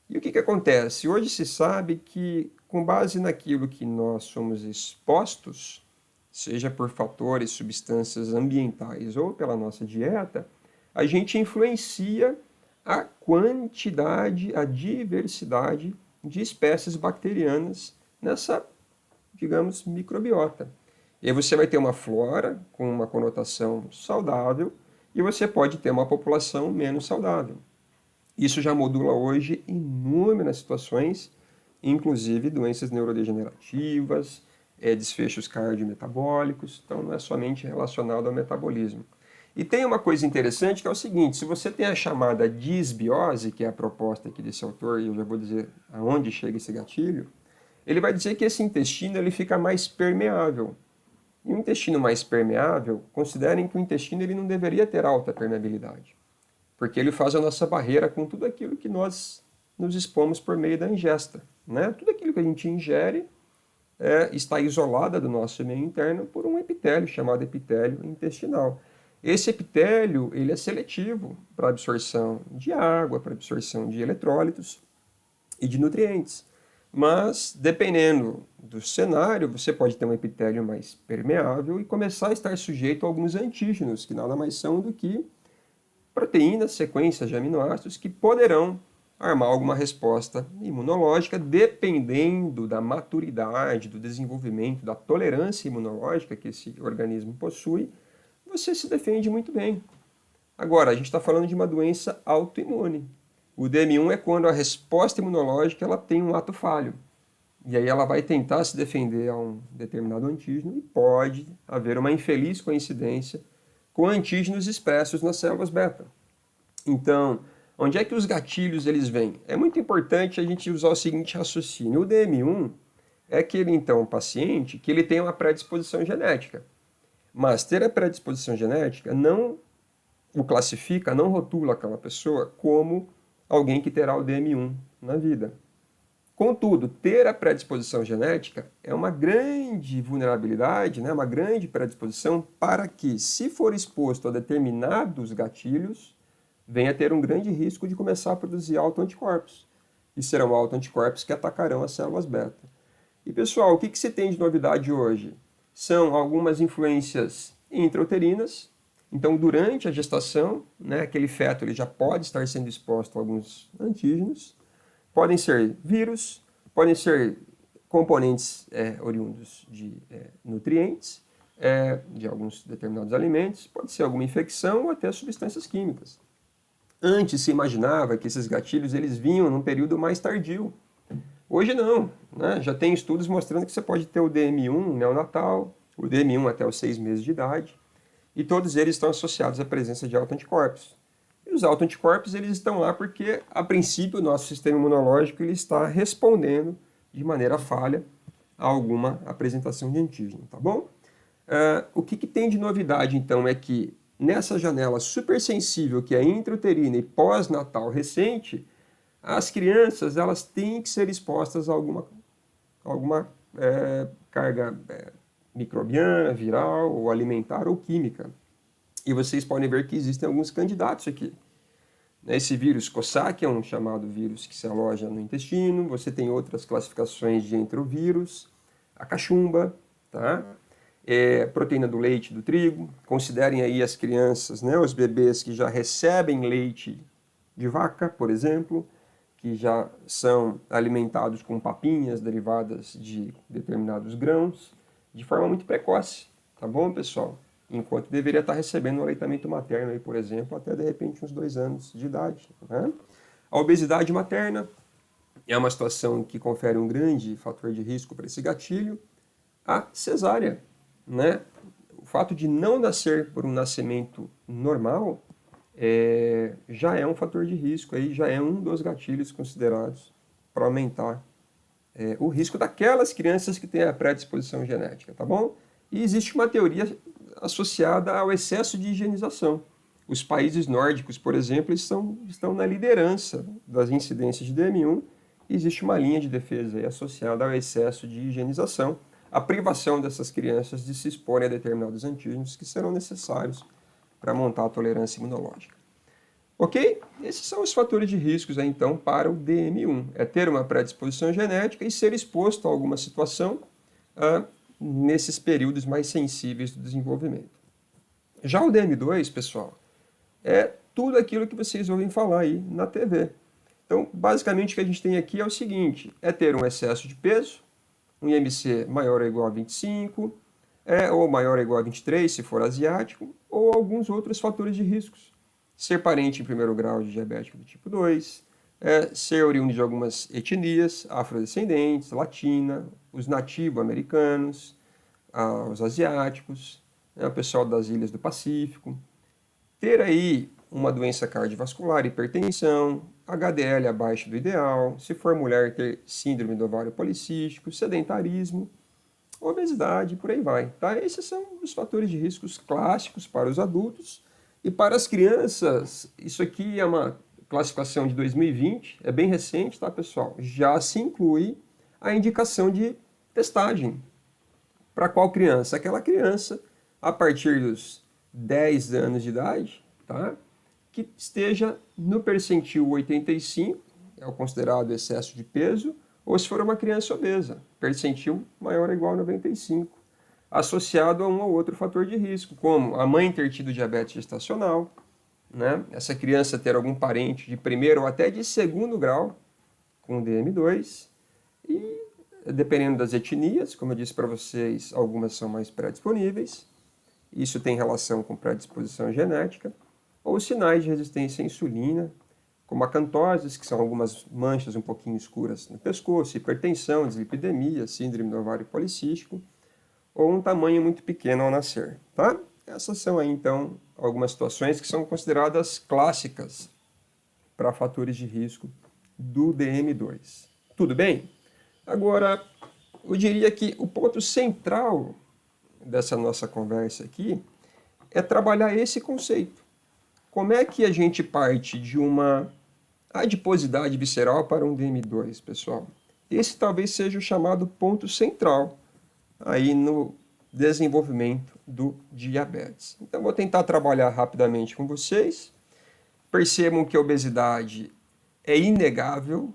E o que acontece? Hoje se sabe que, com base naquilo que nós somos expostos, seja por fatores, substâncias ambientais ou pela nossa dieta, a gente influencia a quantidade, a diversidade de espécies bacterianas nessa, digamos, microbiota. E aí você vai ter uma flora com uma conotação saudável e você pode ter uma população menos saudável. Isso já modula hoje inúmeras situações, inclusive doenças neurodegenerativas, desfechos cardiometabólicos, então não é somente relacionado ao metabolismo. E tem uma coisa interessante que é o seguinte, se você tem a chamada disbiose, que é a proposta aqui desse autor, e eu já vou dizer aonde chega esse gatilho, ele vai dizer que esse intestino ele fica mais permeável. E um intestino mais permeável, considerem que o intestino ele não deveria ter alta permeabilidade, porque ele faz a nossa barreira com tudo aquilo que nós nos expomos por meio da ingesta, né? Tudo aquilo que a gente ingere está isolada do nosso meio interno por um epitélio chamado epitélio intestinal. Esse epitélio ele é seletivo para absorção de água, para absorção de eletrólitos e de nutrientes. Mas, dependendo do cenário, você pode ter um epitélio mais permeável e começar a estar sujeito a alguns antígenos, que nada mais são do que proteínas, sequências de aminoácidos que poderão armar alguma resposta imunológica, dependendo da maturidade, do desenvolvimento, da tolerância imunológica que esse organismo possui, você se defende muito bem. Agora, a gente está falando de uma doença autoimune. O DM1 é quando a resposta imunológica ela tem um ato falho. E aí ela vai tentar se defender a um determinado antígeno e pode haver uma infeliz coincidência com antígenos expressos nas células beta. Então, onde é que os gatilhos eles vêm? É muito importante a gente usar o seguinte raciocínio. O DM1 é aquele, então, paciente que ele tem uma predisposição genética. Mas ter a predisposição genética não o classifica, não rotula aquela pessoa como alguém que terá o DM1 na vida. Contudo, ter a predisposição genética é uma grande vulnerabilidade, né, uma grande predisposição para que, se for exposto a determinados gatilhos, venha a ter um grande risco de começar a produzir autoanticorpos. E serão autoanticorpos que atacarão as células beta. E pessoal, o que se tem de novidade hoje? São algumas influências intrauterinas. Então, durante a gestação, né, aquele feto ele já pode estar sendo exposto a alguns antígenos. Podem ser vírus, podem ser componentes oriundos de nutrientes, de alguns determinados alimentos, pode ser alguma infecção ou até substâncias químicas. Antes se imaginava que esses gatilhos eles vinham num período mais tardio. Hoje não, né? Já tem estudos mostrando que você pode ter o DM1 neonatal, o DM1 até os 6 meses de idade, e todos eles estão associados à presença de autoanticorpos. E os autoanticorpos eles estão lá porque, a princípio, o nosso sistema imunológico ele está respondendo de maneira falha a alguma apresentação de antígeno, tá bom? O que tem de novidade, então, é que nessa janela supersensível que é intrauterina e pós-natal recente, as crianças elas têm que ser expostas a alguma carga microbiana, viral, ou alimentar ou química. E vocês podem ver que existem alguns candidatos aqui. Esse vírus Coxsackie é um chamado vírus que se aloja no intestino. Você tem outras classificações de entrovírus, a cachumba, tá? Proteína do leite, do trigo. Considerem aí as crianças, né, os bebês que já recebem leite de vaca, por exemplo, que já são alimentados com papinhas derivadas de determinados grãos, de forma muito precoce, tá bom, pessoal? Enquanto deveria estar recebendo um aleitamento materno, aí, por exemplo, até de repente uns 2 anos de idade, né? A obesidade materna é uma situação que confere um grande fator de risco para esse gatilho. A cesárea, né? O fato de não nascer por um nascimento normal já é um fator de risco, aí já é um dos gatilhos considerados para aumentar o risco daquelas crianças que têm a predisposição genética, tá bom? E existe uma teoria associada ao excesso de higienização. Os países nórdicos, por exemplo, estão na liderança das incidências de DM1 e existe uma linha de defesa aí associada ao excesso de higienização, a privação dessas crianças de se exporem a determinados antígenos que serão necessários para montar a tolerância imunológica. Ok? Esses são os fatores de riscos aí, então, para o DM1. É ter uma predisposição genética e ser exposto a alguma situação nesses períodos mais sensíveis do desenvolvimento. Já o DM2, pessoal, é tudo aquilo que vocês ouvem falar aí na TV. Então, basicamente, o que a gente tem aqui é o seguinte, é ter um excesso de peso, um IMC maior ou igual a 25, ou maior ou igual a 23, se for asiático, ou alguns outros fatores de riscos. Ser parente em primeiro grau de diabético do tipo 2, ser oriundo de algumas etnias, afrodescendentes, latina, os nativo-americanos, os asiáticos, o pessoal das ilhas do Pacífico, ter aí uma doença cardiovascular, hipertensão, HDL abaixo do ideal, se for mulher ter síndrome do ovário policístico, sedentarismo, obesidade, por aí vai. Tá? Esses são os fatores de riscos clássicos para os adultos. E para as crianças, isso aqui é uma classificação de 2020, é bem recente, tá, pessoal? Já se inclui a indicação de testagem. Para qual criança? Aquela criança a partir dos 10 anos de idade, tá? Que esteja no percentil 85, é o considerado excesso de peso, ou se for uma criança obesa, percentil maior ou igual a 95, associado a um ou outro fator de risco, como a mãe ter tido diabetes gestacional, né? Essa criança ter algum parente de primeiro ou até de segundo grau com DM2, e dependendo das etnias, como eu disse para vocês, algumas são mais predisponíveis, isso tem relação com predisposição genética, ou sinais de resistência à insulina, como acantoses, que são algumas manchas um pouquinho escuras no pescoço, hipertensão, dislipidemia, síndrome do ovário policístico, ou um tamanho muito pequeno ao nascer, tá? Essas são aí, então, algumas situações que são consideradas clássicas para fatores de risco do DM2. Tudo bem? Agora, eu diria que o ponto central dessa nossa conversa aqui é trabalhar esse conceito. Como é que a gente parte de uma adiposidade visceral para um DM2, pessoal? Esse talvez seja o chamado ponto central aí no desenvolvimento do diabetes. Então, vou tentar trabalhar rapidamente com vocês. Percebam que a obesidade é inegável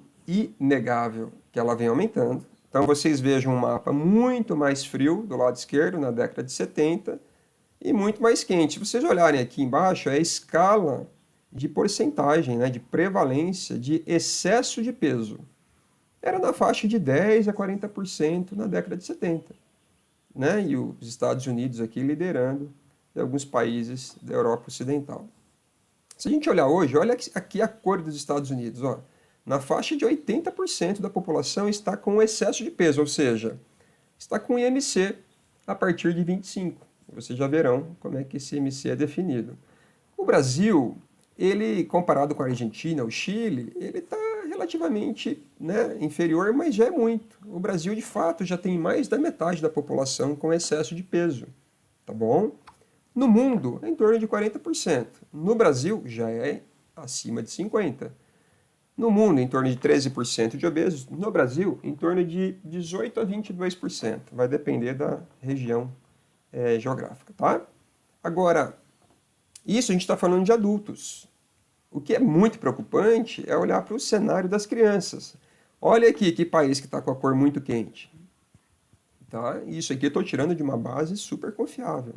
que ela vem aumentando. Então, vocês vejam um mapa muito mais frio do lado esquerdo, na década de 70, e muito mais quente. Se vocês olharem aqui embaixo, é a escala de porcentagem, né, de prevalência de excesso de peso. Era na faixa de 10% a 40% na década de 70. Né? E os Estados Unidos aqui liderando e alguns países da Europa Ocidental. Se a gente olhar hoje, olha aqui a cor dos Estados Unidos. Ó. Na faixa de 80% da população está com excesso de peso, ou seja, está com IMC a partir de 25. Vocês já verão como é que esse IMC é definido. O Brasil, ele comparado com a Argentina, o Chile, ele está relativamente, né, inferior, mas já é muito. O Brasil, de fato, já tem mais da metade da população com excesso de peso, tá bom? No mundo, é em torno de 40%. No Brasil, já é acima de 50%. No mundo, em torno de 13% de obesos. No Brasil, em torno de 18% a 22%. Vai depender da região geográfica, tá? Agora, isso a gente está falando de adultos. O que é muito preocupante é olhar para o cenário das crianças. Olha aqui que país que está com a cor muito quente. Tá? Isso aqui eu estou tirando de uma base super confiável.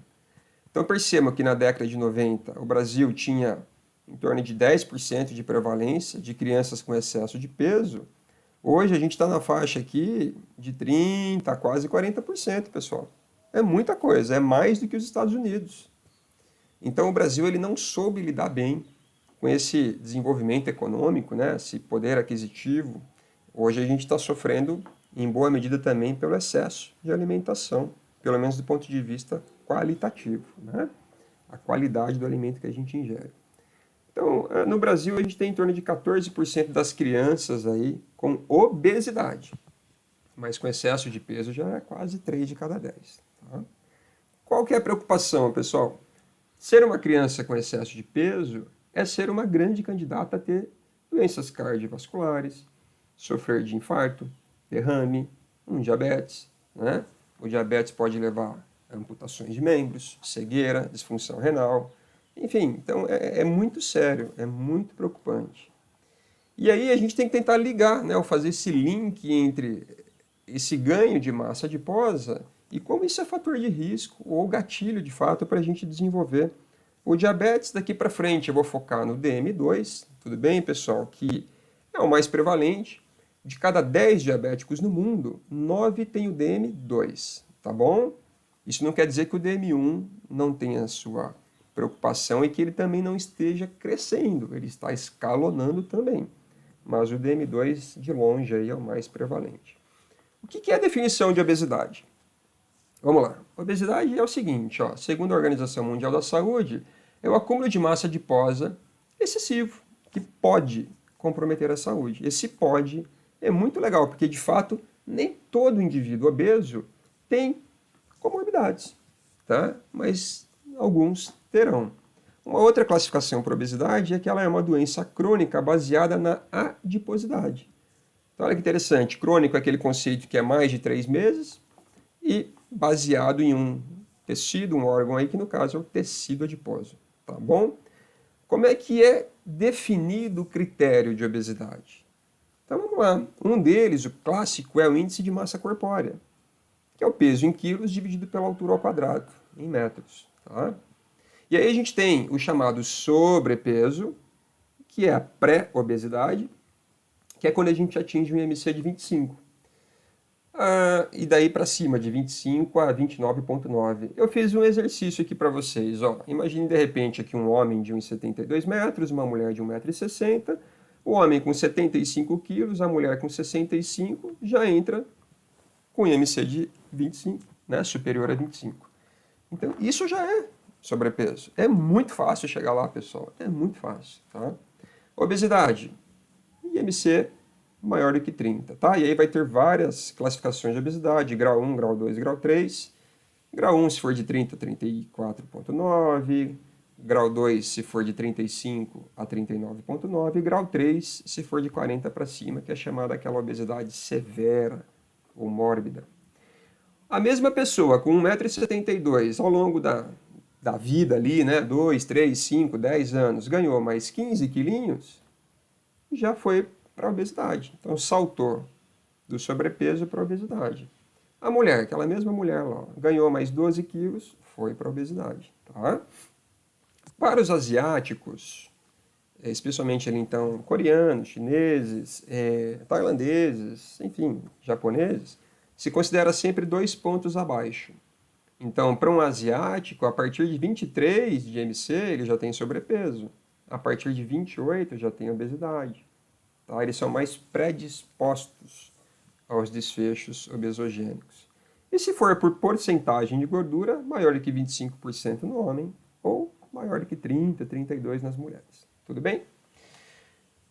Então percebam que na década de 90 o Brasil tinha em torno de 10% de prevalência de crianças com excesso de peso. Hoje a gente está na faixa aqui de 30% a quase 40%, pessoal. É muita coisa, é mais do que os Estados Unidos. Então o Brasil ele não soube lidar bem com esse desenvolvimento econômico, né, esse poder aquisitivo. Hoje a gente está sofrendo, em boa medida, também pelo excesso de alimentação, pelo menos do ponto de vista qualitativo, né? A qualidade do alimento que a gente ingere. Então, no Brasil, a gente tem em torno de 14% das crianças aí com obesidade, mas com excesso de peso já é quase 3 de cada 10. Tá? Qual que é a preocupação, pessoal? Ser uma criança com excesso de peso é ser uma grande candidata a ter doenças cardiovasculares, sofrer de infarto, derrame, diabetes, né? O diabetes pode levar a amputações de membros, cegueira, disfunção renal, enfim, então é muito sério, é muito preocupante. E aí a gente tem que tentar ligar, né, ou fazer esse link entre esse ganho de massa adiposa e como isso é fator de risco ou gatilho, de fato, para a gente desenvolver o diabetes. Daqui para frente eu vou focar no DM2, tudo bem, pessoal? Que é o mais prevalente. De cada 10 diabéticos no mundo, 9 têm o DM2, tá bom? Isso não quer dizer que o DM1 não tenha a sua preocupação e que ele também não esteja crescendo, ele está escalonando também. Mas o DM2, de longe, aí é o mais prevalente. O que é a definição de obesidade? Vamos lá. Obesidade é o seguinte, ó, segundo a Organização Mundial da Saúde, é o acúmulo de massa adiposa excessivo, que pode comprometer a saúde. Esse pode é muito legal, porque de fato nem todo indivíduo obeso tem comorbidades, tá? Mas alguns terão. Uma outra classificação para obesidade é que ela é uma doença crônica baseada na adiposidade. Então, olha que interessante, crônico é aquele conceito que é mais de 3 meses e baseado em um tecido, um órgão aí, que no caso é o tecido adiposo, tá bom? Como é que é definido o critério de obesidade? Então vamos lá, um deles, o clássico, é o índice de massa corpórea, que é o peso em quilos dividido pela altura ao quadrado, em metros, tá? E aí a gente tem o chamado sobrepeso, que é a pré-obesidade, que é quando a gente atinge um IMC de 25. E daí para cima, de 25 a 29,9. Eu fiz um exercício aqui para vocês. Ó. Imagine de repente aqui um homem de 1,72 metros, uma mulher de 1,60 m. O homem com 75 quilos, a mulher com 65, já entra com IMC de 25, né? Superior a 25. Então isso já é sobrepeso. É muito fácil chegar lá, pessoal. É muito fácil. Tá? Obesidade. IMC maior do que 30, tá? E aí vai ter várias classificações de obesidade, grau 1, grau 2, grau 3. Grau 1, se for de 30 a 34,9. Grau 2, se for de 35 a 39,9. E grau 3, se for de 40 para cima, que é chamada aquela obesidade severa ou mórbida. A mesma pessoa com 1,72 m ao longo da vida ali, né? 2, 3, 5, 10 anos, ganhou mais 15 quilinhos, já foi para a obesidade. Então, saltou do sobrepeso para a obesidade. A mulher, aquela mesma mulher lá, ganhou mais 12 quilos, foi para a obesidade. Tá? Para os asiáticos, especialmente ali então coreanos, chineses, tailandeses, enfim, japoneses, se considera sempre 2 pontos abaixo. Então, para um asiático, a partir de 23 de IMC, ele já tem sobrepeso. A partir de 28 já tem obesidade. Tá? Eles são mais predispostos aos desfechos obesogênicos. E se for por porcentagem de gordura, maior do que 25% no homem ou maior do que 30%, 32% nas mulheres. Tudo bem?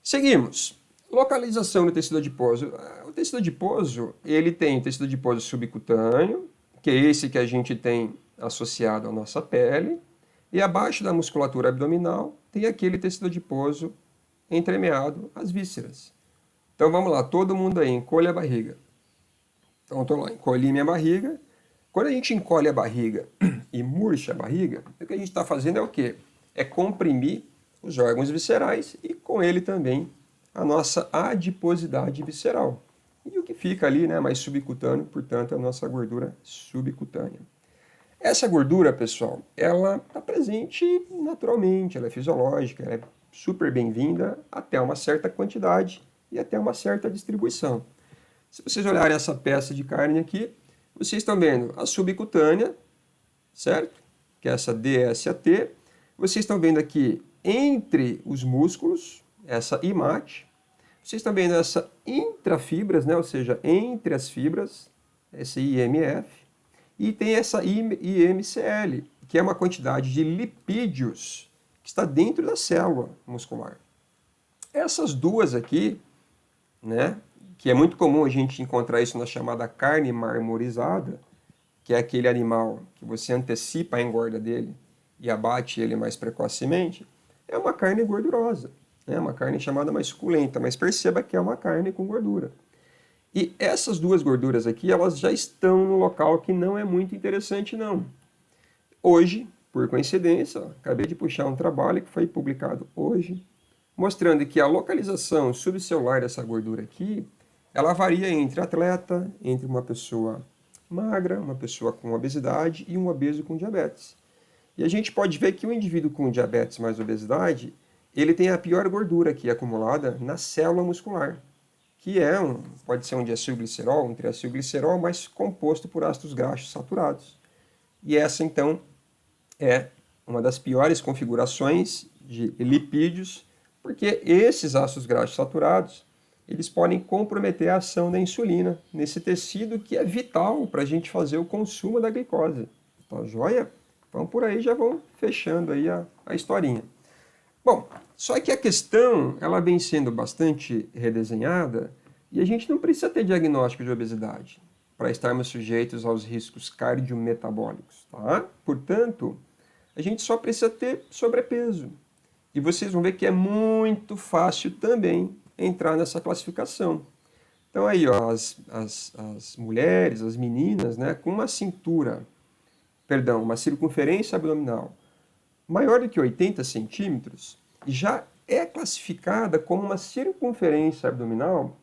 Seguimos. Localização do tecido adiposo. O tecido adiposo, ele tem tecido adiposo subcutâneo, que é esse que a gente tem associado à nossa pele, e abaixo da musculatura abdominal tem aquele tecido adiposo entremeado às vísceras. Então vamos lá, todo mundo aí, encolhe a barriga. Então estou lá, encolhi minha barriga. Quando a gente encolhe a barriga e murcha a barriga, o que a gente está fazendo é o quê? É comprimir os órgãos viscerais e com ele também a nossa adiposidade visceral. E o que fica ali, né, mais subcutâneo, portanto, é a nossa gordura subcutânea. Essa gordura, pessoal, ela está presente naturalmente, ela é fisiológica, ela é super bem-vinda até uma certa quantidade e até uma certa distribuição. Se vocês olharem essa peça de carne aqui, vocês estão vendo a subcutânea, certo? Que é essa DSAT. Vocês estão vendo aqui entre os músculos, essa IMAT. Vocês estão vendo essa intrafibras, né? Ou seja, entre as fibras, esse IMF. E tem essa IMCL, que é uma quantidade de lipídios que está dentro da célula muscular. Essas duas aqui, né, que é muito comum a gente encontrar isso na chamada carne marmorizada, que é aquele animal que você antecipa a engorda dele e abate ele mais precocemente, é uma carne gordurosa, né, uma carne chamada mais suculenta, mas perceba que é uma carne com gordura. E essas duas gorduras aqui, elas já estão no local que não é muito interessante, não. Hoje, por coincidência, acabei de puxar um trabalho que foi publicado hoje, mostrando que a localização subcelular dessa gordura aqui, ela varia entre atleta, entre uma pessoa magra, uma pessoa com obesidade e um obeso com diabetes. E a gente pode ver que o indivíduo com diabetes mais obesidade, ele tem a pior gordura aqui acumulada na célula muscular, que pode ser um diacilglicerol, um triacilglicerol, mas composto por ácidos graxos saturados. E essa, então, é uma das piores configurações de lipídios, porque esses ácidos graxos saturados, eles podem comprometer a ação da insulina nesse tecido que é vital para a gente fazer o consumo da glicose. Tá joia? Então, por aí já vão fechando aí a historinha. Bom, só que a questão, ela vem sendo bastante redesenhada e a gente não precisa ter diagnóstico de obesidade para estarmos sujeitos aos riscos cardiometabólicos, tá? Portanto, a gente só precisa ter sobrepeso. E vocês vão ver que é muito fácil também entrar nessa classificação. Então aí, ó, as mulheres, as meninas, né, com uma circunferência abdominal maior do que 80 centímetros, já é classificada como uma circunferência abdominal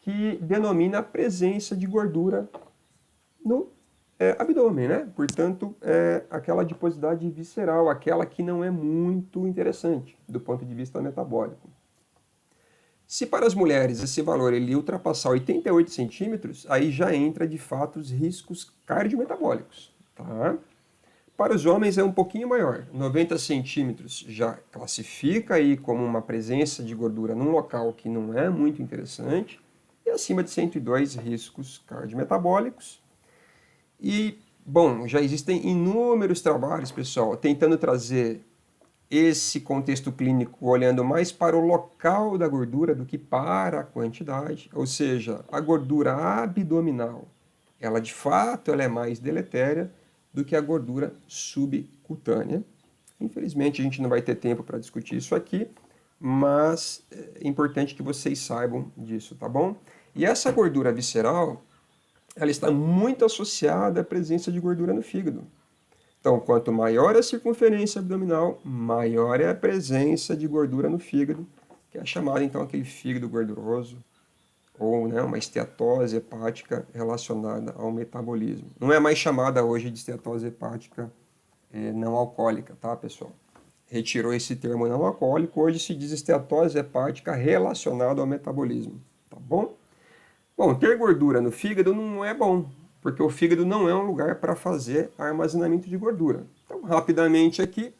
que denomina a presença de gordura no abdômen, né? Portanto, é aquela adiposidade visceral, aquela que não é muito interessante do ponto de vista metabólico. Se para as mulheres esse valor ele ultrapassar 88 centímetros, aí já entra de fato os riscos cardiometabólicos, tá? Para os homens é um pouquinho maior, 90 centímetros já classifica aí como uma presença de gordura num local que não é muito interessante, e acima de 102 riscos cardiometabólicos. E, bom, já existem inúmeros trabalhos, pessoal, tentando trazer esse contexto clínico olhando mais para o local da gordura do que para a quantidade, ou seja, a gordura abdominal, ela de fato ela é mais deletéria do que a gordura subcutânea. Infelizmente, a gente não vai ter tempo para discutir isso aqui, mas é importante que vocês saibam disso, tá bom? E essa gordura visceral, ela está muito associada à presença de gordura no fígado. Então, quanto maior a circunferência abdominal, maior é a presença de gordura no fígado, que é chamado, então, aquele fígado gorduroso, ou né, uma esteatose hepática relacionada ao metabolismo. Não é mais chamada hoje de esteatose hepática não alcoólica, tá, pessoal? Retirou esse termo não alcoólico, hoje se diz esteatose hepática relacionada ao metabolismo, tá bom? Bom, ter gordura no fígado não é bom, porque o fígado não é um lugar para fazer armazenamento de gordura. Então, rapidamente aqui,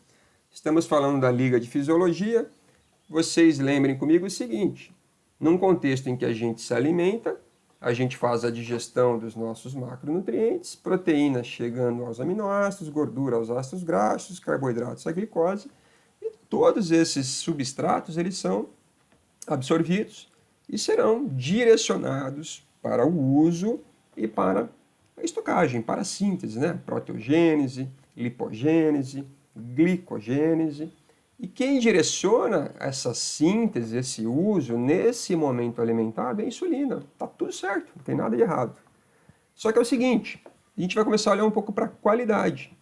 estamos falando da Liga de Fisiologia. Vocês lembrem comigo o seguinte: num contexto em que a gente se alimenta, a gente faz a digestão dos nossos macronutrientes, proteínas chegando aos aminoácidos, gordura aos ácidos graxos, carboidratos à glicose, e todos esses substratos eles são absorvidos e serão direcionados para o uso e para a estocagem, para a síntese, né? Proteogênese, lipogênese, glicogênese. E quem direciona essa síntese, esse uso, nesse momento alimentar é a insulina. Tá tudo certo, não tem nada de errado. Só que é o seguinte, a gente vai começar a olhar um pouco para a qualidade.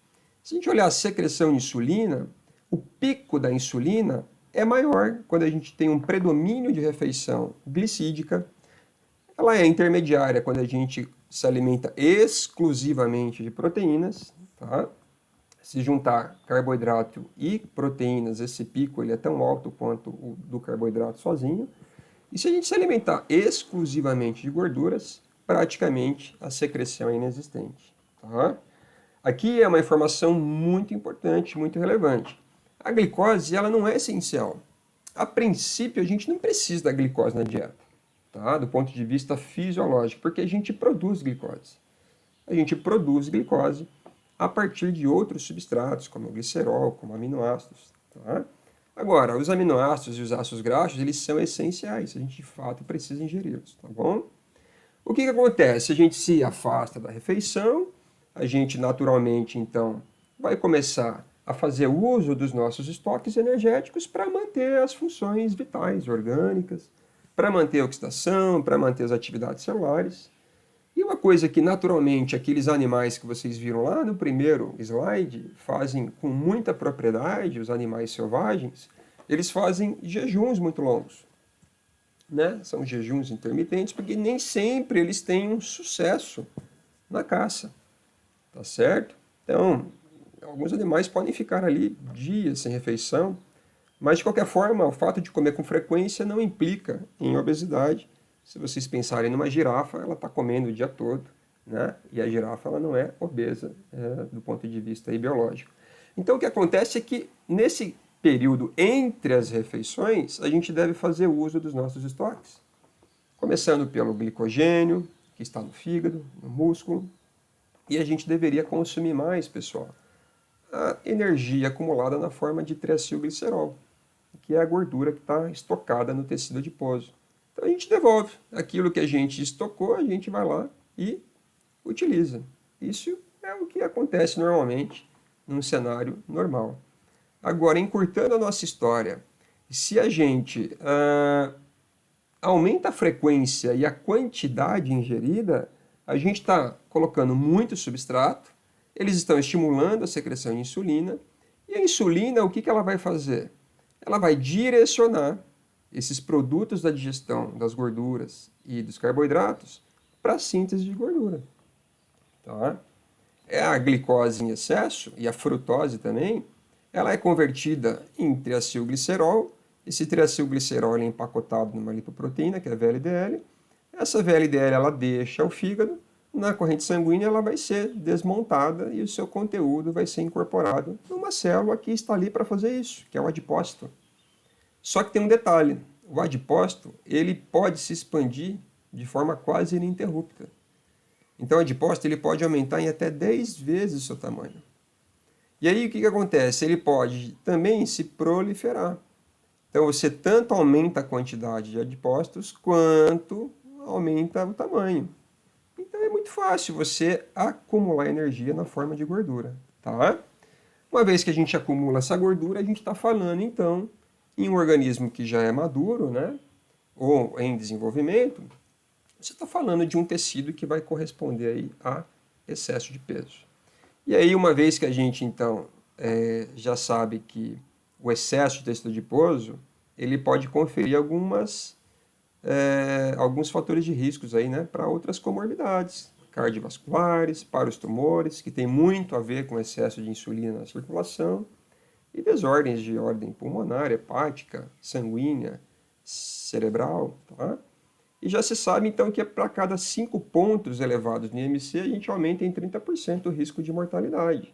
Se a gente olhar a secreção de insulina, o pico da insulina é maior quando a gente tem um predomínio de refeição glicídica. Ela é intermediária quando a gente se alimenta exclusivamente de proteínas, tá? Se juntar carboidrato e proteínas, esse pico ele é tão alto quanto o do carboidrato sozinho. E se a gente se alimentar exclusivamente de gorduras, praticamente a secreção é inexistente, tá? Aqui é uma informação muito importante, muito relevante. A glicose, ela não é essencial. A princípio, a gente não precisa da glicose na dieta, tá? Do ponto de vista fisiológico, porque a gente produz glicose. A gente produz glicose a partir de outros substratos, como o glicerol, como aminoácidos, tá? Agora, os aminoácidos e os ácidos graxos, eles são essenciais, a gente de fato precisa ingeri-los, tá bom? O que acontece? A gente se afasta da refeição, a gente naturalmente, então, vai começar a fazer uso dos nossos estoques energéticos para manter as funções vitais, orgânicas, para manter a oxidação, para manter as atividades celulares. E uma coisa que naturalmente aqueles animais que vocês viram lá no primeiro slide fazem com muita propriedade, os animais selvagens, eles fazem jejuns muito longos, né? São jejuns intermitentes porque nem sempre eles têm um sucesso na caça, tá certo? Então, alguns animais podem ficar ali dias sem refeição, mas de qualquer forma, o fato de comer com frequência não implica em obesidade. Se vocês pensarem numa girafa, ela está comendo o dia todo, né? E a girafa ela não é obesa do ponto de vista biológico. Então o que acontece é que nesse período entre as refeições, a gente deve fazer uso dos nossos estoques. Começando pelo glicogênio, que está no fígado, no músculo. E a gente deveria consumir mais, pessoal, a energia acumulada na forma de triacilglicerol, que é a gordura que está estocada no tecido adiposo. Então a gente devolve aquilo que a gente estocou, a gente vai lá e utiliza. Isso é o que acontece normalmente num cenário normal. Agora, encurtando a nossa história, se a gente aumenta a frequência e a quantidade ingerida, a gente está colocando muito substrato, eles estão estimulando a secreção de insulina, e a insulina, o que ela vai fazer? Ela vai direcionar esses produtos da digestão das gorduras e dos carboidratos para a síntese de gordura. Tá? A glicose em excesso e a frutose também, ela é convertida em triacilglicerol. Esse triacilglicerol é empacotado numa lipoproteína, que é a VLDL. Essa VLDL ela deixa o fígado, na corrente sanguínea ela vai ser desmontada e o seu conteúdo vai ser incorporado numa célula que está ali para fazer isso, que é o adipócito. Só que tem um detalhe, o adipócito ele pode se expandir de forma quase ininterrupta. Então o adipócito ele pode aumentar em até 10 vezes o seu tamanho. E aí o que acontece? Ele pode também se proliferar. Então você tanto aumenta a quantidade de adipócitos quanto aumenta o tamanho. Então é muito fácil você acumular energia na forma de gordura, tá? Uma vez que a gente acumula essa gordura, a gente está falando então em um organismo que já é maduro, né? Ou em desenvolvimento, você está falando de um tecido que vai corresponder aí a excesso de peso. E aí, uma vez que a gente, então, já sabe que o excesso de tecido adiposo, ele pode conferir alguns fatores de riscos aí, né, para outras comorbidades cardiovasculares, para os tumores, que tem muito a ver com excesso de insulina na circulação, e desordens de ordem pulmonar, hepática, sanguínea, cerebral, tá? E já se sabe, então, que para cada 5 pontos elevados no IMC, a gente aumenta em 30% o risco de mortalidade.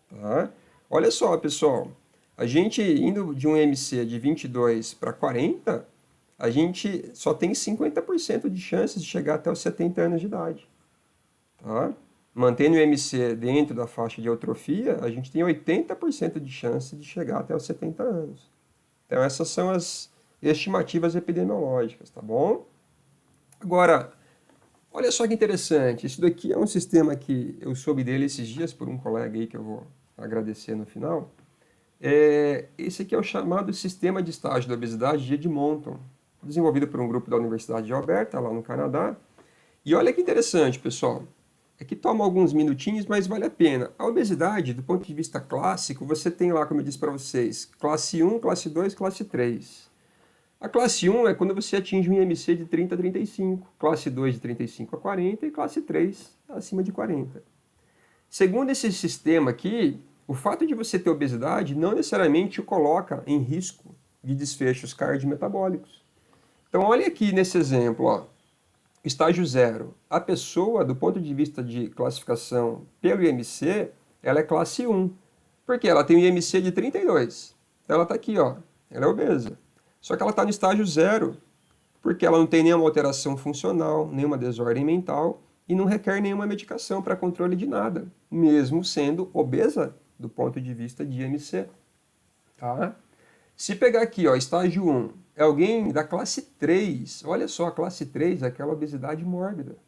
Tá? Olha só, pessoal, a gente indo de um IMC de 22 para 40, a gente só tem 50% de chances de chegar até os 70 anos de idade. Tá? Mantendo o IMC dentro da faixa de eutrofia, a gente tem 80% de chance de chegar até os 70 anos. Então, essas são as estimativas epidemiológicas, tá bom? Agora, olha só que interessante, isso daqui é um sistema que eu soube dele esses dias por um colega aí que eu vou agradecer no final. Esse aqui é o chamado Sistema de Estágio da Obesidade de Edmonton, desenvolvido por um grupo da Universidade de Alberta, lá no Canadá. E olha que interessante, pessoal, é que toma alguns minutinhos, mas vale a pena. A obesidade, do ponto de vista clássico, você tem lá, como eu disse para vocês, classe 1, classe 2, classe 3. A classe 1 é quando você atinge um IMC de 30 a 35, classe 2 de 35 a 40 e classe 3 acima de 40. Segundo esse sistema aqui, o fato de você ter obesidade não necessariamente o coloca em risco de desfechos cardiometabólicos. Então, olha aqui nesse exemplo, ó, estágio 0. A pessoa, do ponto de vista de classificação pelo IMC, ela é classe 1, porque ela tem um IMC de 32. Então, ela está aqui, ó, ela é obesa. Só que ela está no estágio 0, porque ela não tem nenhuma alteração funcional, nenhuma desordem mental e não requer nenhuma medicação para controle de nada, mesmo sendo obesa do ponto de vista de IMC. Tá? Se pegar aqui, ó, estágio 1, é alguém da classe 3, olha só, a classe 3 é aquela obesidade mórbida.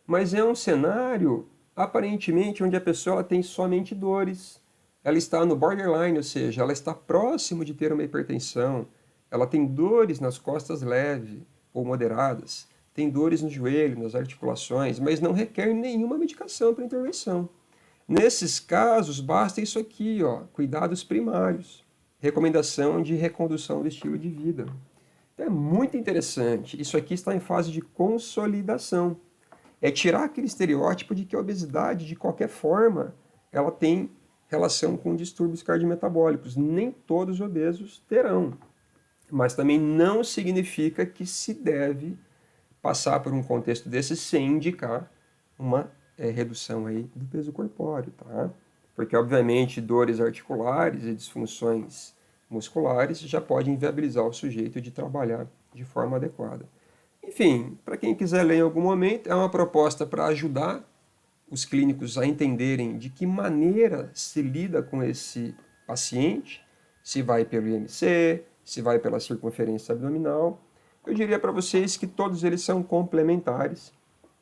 Mas é um cenário, aparentemente, onde a pessoa ela tem somente dores. Ela está no borderline, ou seja, ela está próximo de ter uma hipertensão. Ela tem dores nas costas leves ou moderadas, tem dores no joelho, nas articulações, mas não requer nenhuma medicação para intervenção. Nesses casos, basta isso aqui, ó, cuidados primários, recomendação de recondução do estilo de vida. Então, é muito interessante, isso aqui está em fase de consolidação. É tirar aquele estereótipo de que a obesidade, de qualquer forma, ela tem relação com distúrbios cardiometabólicos. Nem todos os obesos terão. Mas também não significa que se deve passar por um contexto desse sem indicar uma redução aí do peso corpóreo, tá? Porque, obviamente, dores articulares e disfunções musculares já podem inviabilizar o sujeito de trabalhar de forma adequada. Enfim, para quem quiser ler em algum momento, é uma proposta para ajudar os clínicos a entenderem de que maneira se lida com esse paciente, se vai pelo IMC, se vai pela circunferência abdominal. Eu diria para vocês que todos eles são complementares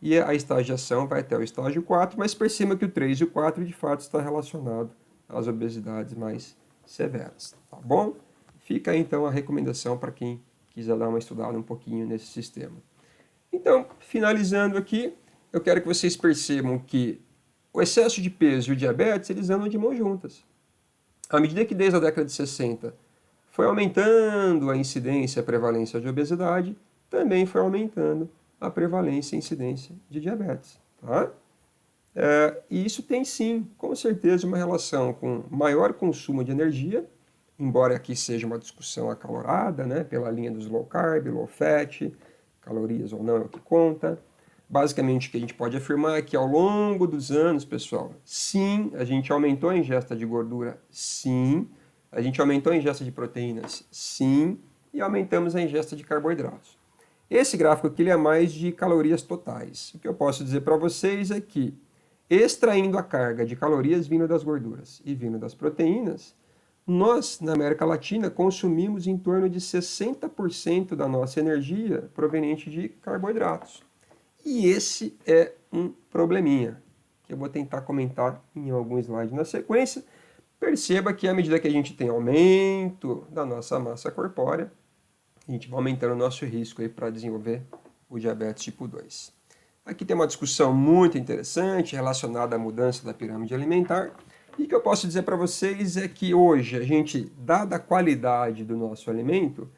e a estagiação vai até o estágio 4, mas perceba que o 3 e o 4 de fato está relacionado às obesidades mais severas, tá bom? Fica aí, então a recomendação para quem quiser dar uma estudada um pouquinho nesse sistema. Então, finalizando aqui, eu quero que vocês percebam que o excesso de peso e o diabetes, eles andam de mãos juntas. À medida que desde a década de 60 foi aumentando a incidência e a prevalência de obesidade, também foi aumentando a prevalência e incidência de diabetes. Tá? E isso tem sim, com certeza, uma relação com maior consumo de energia, embora aqui seja uma discussão acalorada, né, pela linha dos low carb, low fat, calorias ou não é o que conta. Basicamente, o que a gente pode afirmar é que ao longo dos anos, pessoal, sim, a gente aumentou a ingesta de gordura, sim, a gente aumentou a ingesta de proteínas, sim, e aumentamos a ingesta de carboidratos. Esse gráfico aqui ele é mais de calorias totais. O que eu posso dizer para vocês é que, extraindo a carga de calorias vindo das gorduras e vindo das proteínas, nós, na América Latina, consumimos em torno de 60% da nossa energia proveniente de carboidratos. E esse é um probleminha, que eu vou tentar comentar em algum slide na sequência. Perceba que à medida que a gente tem aumento da nossa massa corpórea, a gente vai aumentando o nosso risco para desenvolver o diabetes tipo 2. Aqui tem uma discussão muito interessante relacionada à mudança da pirâmide alimentar. E o que eu posso dizer para vocês é que hoje a gente, dada a qualidade do nosso alimento,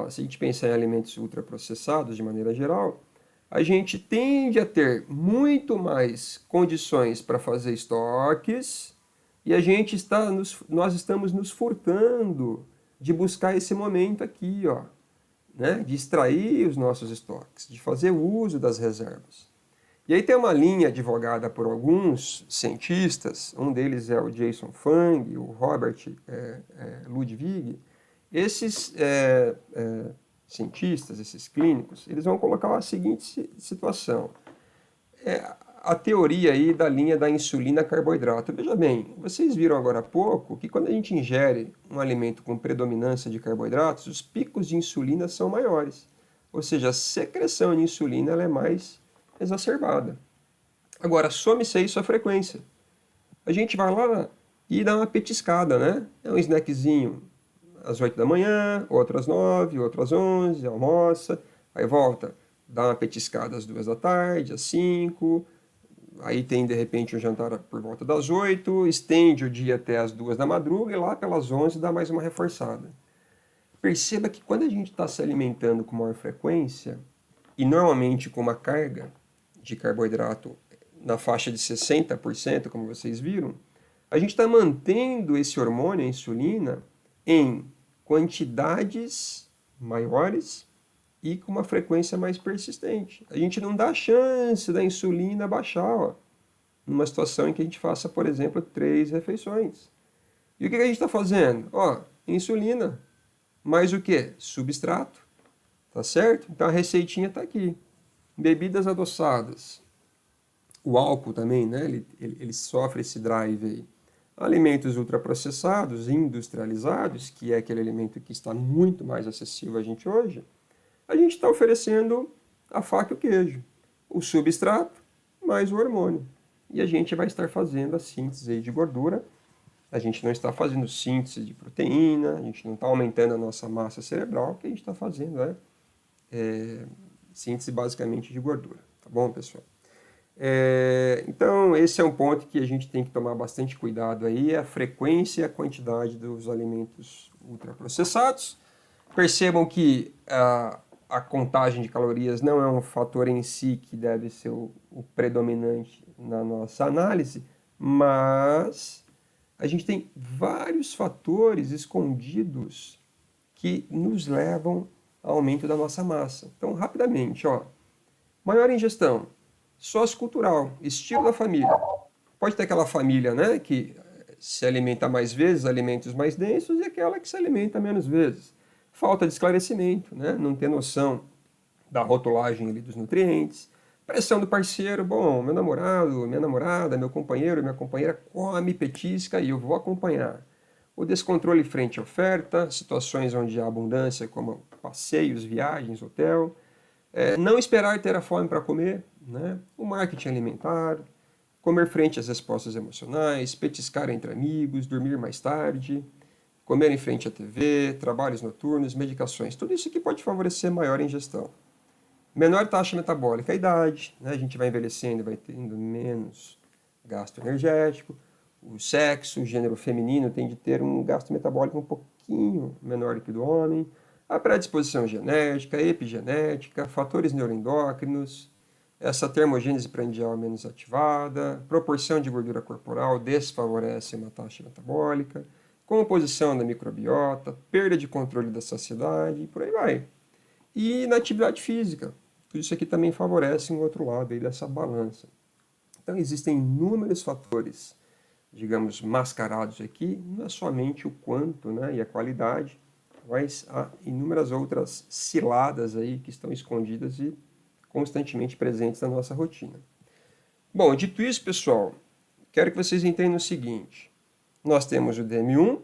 se a gente pensar em alimentos ultraprocessados de maneira geral, a gente tende a ter muito mais condições para fazer estoques e nós estamos nos furtando de buscar esse momento aqui, ó, né, de extrair os nossos estoques, de fazer uso das reservas. E aí tem uma linha advogada por alguns cientistas, um deles é o Jason Fung, o Robert Ludwig. Esses cientistas, esses clínicos, eles vão colocar a seguinte situação. A teoria aí da linha da insulina carboidrato. Veja bem, vocês viram agora há pouco que quando a gente ingere um alimento com predominância de carboidratos, os picos de insulina são maiores. Ou seja, a secreção de insulina ela é mais exacerbada. Agora, some-se aí sua frequência. A gente vai lá e dá uma petiscada, né? É um snackzinho às 8 da manhã, outro às 9, outro às 11, almoça, aí volta, dá uma petiscada às 2 da tarde, às 5, aí tem de repente um jantar por volta das 8, estende o dia até as 2 da madruga e lá pelas 11 dá mais uma reforçada. Perceba que quando a gente está se alimentando com maior frequência, e normalmente com uma carga de carboidrato na faixa de 60%, como vocês viram, a gente está mantendo esse hormônio, a insulina, em quantidades maiores e com uma frequência mais persistente. A gente não dá chance da insulina baixar, ó, numa situação em que a gente faça, por exemplo, 3 refeições. E o que a gente está fazendo? Ó, insulina, mais o que? Substrato, tá certo? Então a receitinha está aqui. Bebidas adoçadas. O álcool também, né? Ele sofre esse drive aí. Alimentos ultraprocessados, industrializados, que é aquele alimento que está muito mais acessível a gente hoje, a gente está oferecendo a faca e o queijo, o substrato mais o hormônio. E a gente vai estar fazendo a síntese aí de gordura. A gente não está fazendo síntese de proteína, a gente não está aumentando a nossa massa cerebral, o que a gente está fazendo é síntese basicamente de gordura. Tá bom, pessoal? Então, esse é um ponto que a gente tem que tomar bastante cuidado aí, a frequência e a quantidade dos alimentos ultraprocessados. Percebam que a contagem de calorias não é um fator em si que deve ser o predominante na nossa análise, mas a gente tem vários fatores escondidos que nos levam ao aumento da nossa massa. Então, rapidamente, ó, maior ingestão, sociocultural, estilo da família. Pode ter aquela família, né, que se alimenta mais vezes, alimentos mais densos, e aquela que se alimenta menos vezes. Falta de esclarecimento, né, não ter noção da rotulagem ali dos nutrientes. Pressão do parceiro, bom, meu namorado, minha namorada, meu companheiro, minha companheira come, petisca e eu vou acompanhar. O descontrole frente à oferta, situações onde há abundância, como passeios, viagens, hotel. Não esperar ter a fome para comer, né? O marketing alimentar, comer frente às respostas emocionais, petiscar entre amigos, dormir mais tarde, comer em frente à TV, trabalhos noturnos, medicações. Tudo isso aqui pode favorecer maior ingestão. Menor taxa metabólica, a idade, né? A gente vai envelhecendo e vai tendo menos gasto energético. O sexo, o gênero feminino tem de ter um gasto metabólico um pouquinho menor que o do homem. A predisposição genética, epigenética, fatores neuroendócrinos, essa termogênese prandial menos ativada, proporção de gordura corporal desfavorece uma taxa metabólica, composição da microbiota, perda de controle da saciedade e por aí vai. E na atividade física, tudo isso aqui também favorece um outro lado aí dessa balança. Então existem inúmeros fatores, digamos, mascarados aqui, não é somente o quanto, né, e a qualidade, mas há inúmeras outras ciladas aí que estão escondidas e constantemente presentes na nossa rotina. Bom, dito isso, pessoal, quero que vocês entendam o seguinte. Nós temos o DM1,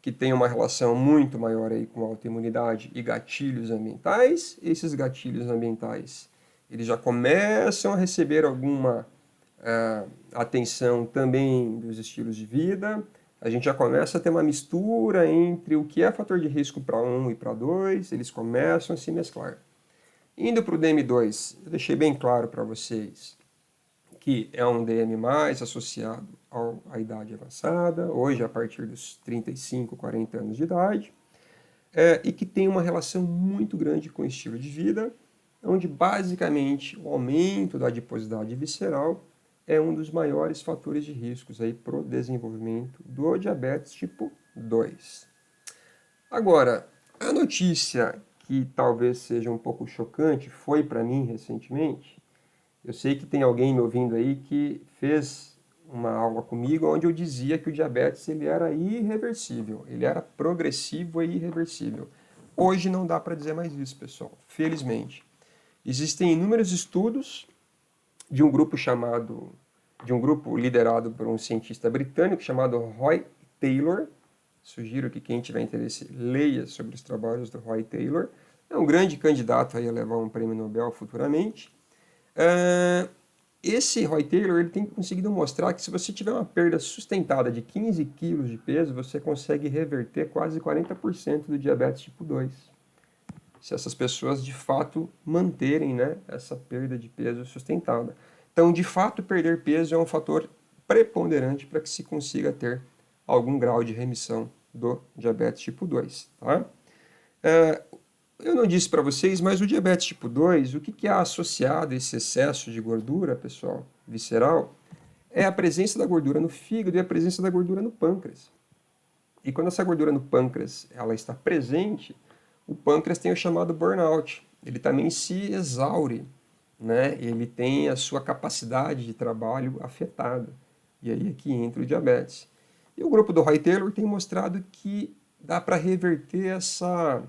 que tem uma relação muito maior aí com autoimunidade e gatilhos ambientais. Esses gatilhos ambientais, eles já começam a receber alguma atenção também dos estilos de vida. A gente já começa a ter uma mistura entre o que é fator de risco para 1 e para 2, eles começam a se mesclar. Indo para o DM2, eu deixei bem claro para vocês que é um DM mais associado à idade avançada, hoje a partir dos 35, 40 anos de idade, e que tem uma relação muito grande com o estilo de vida, onde basicamente o aumento da adiposidade visceral é um dos maiores fatores de riscos para o desenvolvimento do diabetes tipo 2. Agora, a notícia que talvez seja um pouco chocante foi para mim recentemente. Eu sei que tem alguém me ouvindo aí que fez uma aula comigo onde eu dizia que o diabetes ele era irreversível, ele era progressivo e irreversível. Hoje não dá para dizer mais isso, pessoal, felizmente. Existem inúmeros estudos de um grupo liderado por um cientista britânico chamado Roy Taylor. Sugiro que quem tiver interesse leia sobre os trabalhos do Roy Taylor. É um grande candidato aí a levar um prêmio Nobel futuramente. Esse Roy Taylor ele tem conseguido mostrar que se você tiver uma perda sustentada de 15 quilos de peso, você consegue reverter quase 40% do diabetes tipo 2. Se essas pessoas de fato manterem, né, essa perda de peso sustentada. Então, de fato, perder peso é um fator preponderante para que se consiga ter algum grau de remissão do diabetes tipo 2. Tá? Eu não disse para vocês, mas o diabetes tipo 2, o que é associado a esse excesso de gordura, pessoal, visceral, é a presença da gordura no fígado e a presença da gordura no pâncreas. E quando essa gordura no pâncreas ela está presente, o pâncreas tem o chamado burnout. Ele também se exaure, né? Ele tem a sua capacidade de trabalho afetada. E aí é que entra o diabetes. E o grupo do Roy Taylor tem mostrado que dá para reverter essa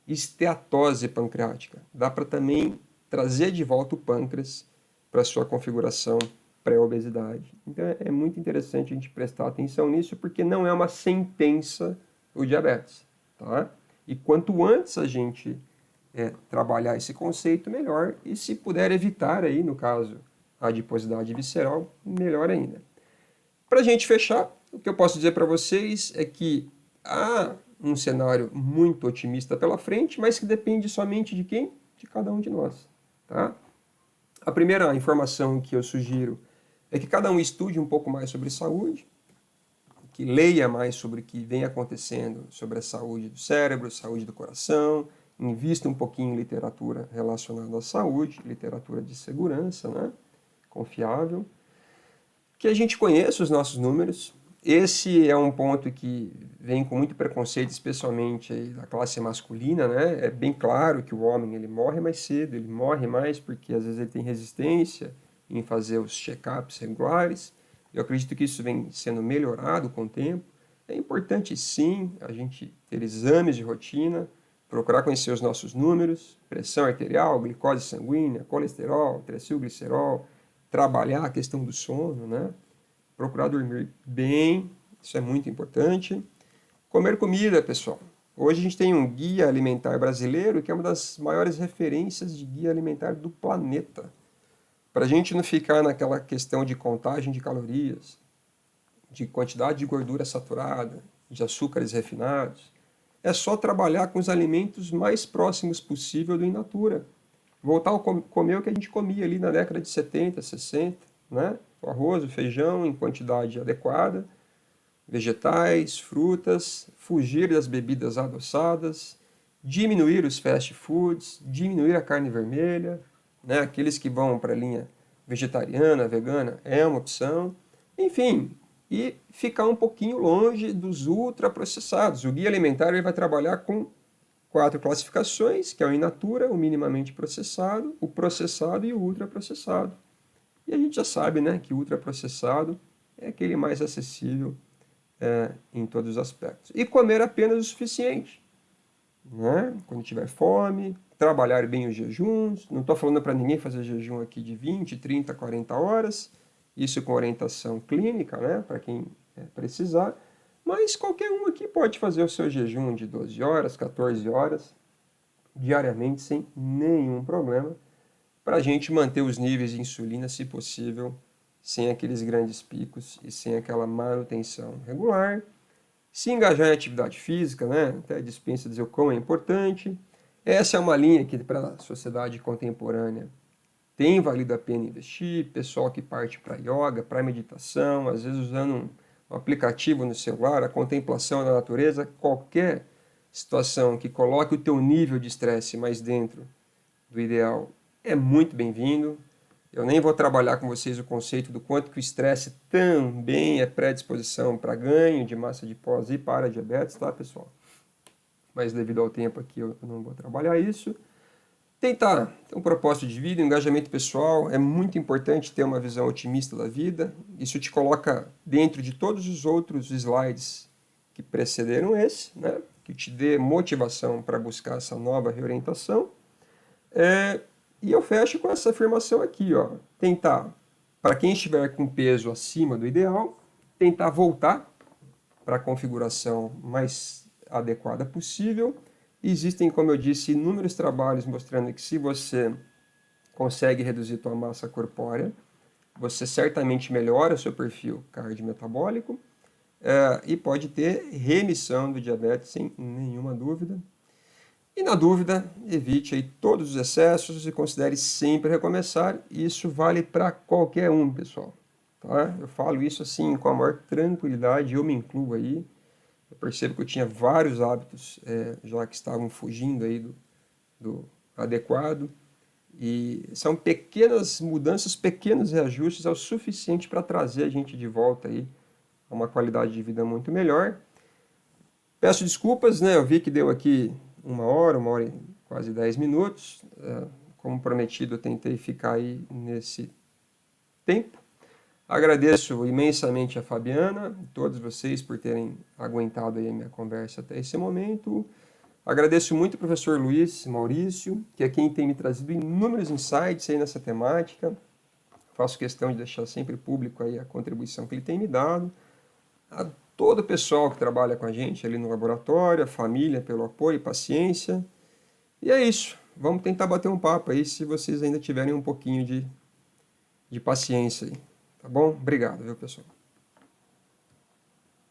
esteatose pancreática. Dá para também trazer de volta o pâncreas para a sua configuração pré-obesidade. Então é muito interessante a gente prestar atenção nisso, porque não é uma sentença o diabetes. Tá? E quanto antes a gente trabalhar esse conceito, melhor. E se puder evitar aí, no caso, a adiposidade visceral, melhor ainda. Para a gente fechar, o que eu posso dizer para vocês é que há um cenário muito otimista pela frente, mas que depende somente de quem? De cada um de nós. Tá? A primeira informação que eu sugiro é que cada um estude um pouco mais sobre saúde, que leia mais sobre o que vem acontecendo sobre a saúde do cérebro, saúde do coração, invista um pouquinho em literatura relacionada à saúde, literatura de segurança, né? Confiável, que a gente conheça os nossos números. Esse é um ponto que vem com muito preconceito, especialmente aí da classe masculina, né? É bem claro que o homem ele morre mais cedo, ele morre mais porque às vezes ele tem resistência em fazer os check-ups regulares. Eu acredito que isso vem sendo melhorado com o tempo. É importante sim a gente ter exames de rotina, procurar conhecer os nossos números, pressão arterial, glicose sanguínea, colesterol, triacilglicerol, trabalhar a questão do sono, né? Procurar dormir bem, isso é muito importante. Comer comida, pessoal. Hoje a gente tem um guia alimentar brasileiro que é uma das maiores referências de guia alimentar do planeta. Para a gente não ficar naquela questão de contagem de calorias, de quantidade de gordura saturada, de açúcares refinados, é só trabalhar com os alimentos mais próximos possível do in natura. Voltar a comer o que a gente comia ali na década de 70, 60, né? O arroz, o feijão em quantidade adequada, vegetais, frutas, fugir das bebidas adoçadas, diminuir os fast foods, diminuir a carne vermelha, né? Aqueles que vão para a linha vegetariana, vegana, é uma opção. Enfim, e ficar um pouquinho longe dos ultraprocessados. O guia alimentar ele vai trabalhar com 4 classificações, que é o in natura, o minimamente processado, o processado e o ultraprocessado. E a gente já sabe, né, que o ultraprocessado é aquele mais acessível em todos os aspectos. E comer apenas o suficiente. Né? Quando tiver fome, trabalhar bem os jejuns. Não estou falando para ninguém fazer jejum aqui de 20, 30, 40 horas. Isso com orientação clínica, né, para quem precisar. Mas qualquer um aqui pode fazer o seu jejum de 12 horas, 14 horas, diariamente, sem nenhum problema, para a gente manter os níveis de insulina, se possível, sem aqueles grandes picos e sem aquela manutenção regular. Se engajar em atividade física, né, até dispensa dizer o quão é importante. Essa é uma linha que para a sociedade contemporânea tem valido a pena investir, pessoal que parte para yoga, para meditação, às vezes usando um aplicativo no celular, a contemplação da natureza, qualquer situação que coloque o teu nível de estresse mais dentro do ideal é muito bem-vindo. Eu nem vou trabalhar com vocês o conceito do quanto que o estresse também é predisposição para ganho de massa adiposa e para diabetes, tá, pessoal? Mas devido ao tempo aqui eu não vou trabalhar isso. Tentar ter um propósito de vida, um engajamento pessoal, é muito importante ter uma visão otimista da vida. Isso te coloca dentro de todos os outros slides que precederam esse, né? Que te dê motivação para buscar essa nova reorientação. E eu fecho com essa afirmação aqui, ó. Tentar, para quem estiver com peso acima do ideal, tentar voltar para a configuração mais adequada possível. Existem, como eu disse, inúmeros trabalhos mostrando que se você consegue reduzir sua massa corpórea, você certamente melhora o seu perfil cardiometabólico e pode ter remissão do diabetes sem nenhuma dúvida. E na dúvida, evite aí todos os excessos e considere sempre recomeçar. Isso vale para qualquer um, pessoal. Tá? Eu falo isso assim com a maior tranquilidade, eu me incluo aí. Eu percebo que eu tinha vários hábitos já que estavam fugindo aí do adequado. E são pequenas mudanças, pequenos reajustes, é o suficiente para trazer a gente de volta aí a uma qualidade de vida muito melhor. Peço desculpas, né? Eu vi que deu aqui uma hora e quase 10 minutos. Como prometido, eu tentei ficar aí nesse tempo. Agradeço imensamente a Fabiana, todos vocês por terem aguentado aí a minha conversa até esse momento. Agradeço muito ao professor Luiz Maurício, que é quem tem me trazido inúmeros insights aí nessa temática. Faço questão de deixar sempre público aí a contribuição que ele tem me dado. A todo o pessoal que trabalha com a gente ali no laboratório, a família pelo apoio e paciência. E é isso. Vamos tentar bater um papo aí se vocês ainda tiverem um pouquinho de paciência aí. Tá bom? Obrigado, viu, pessoal?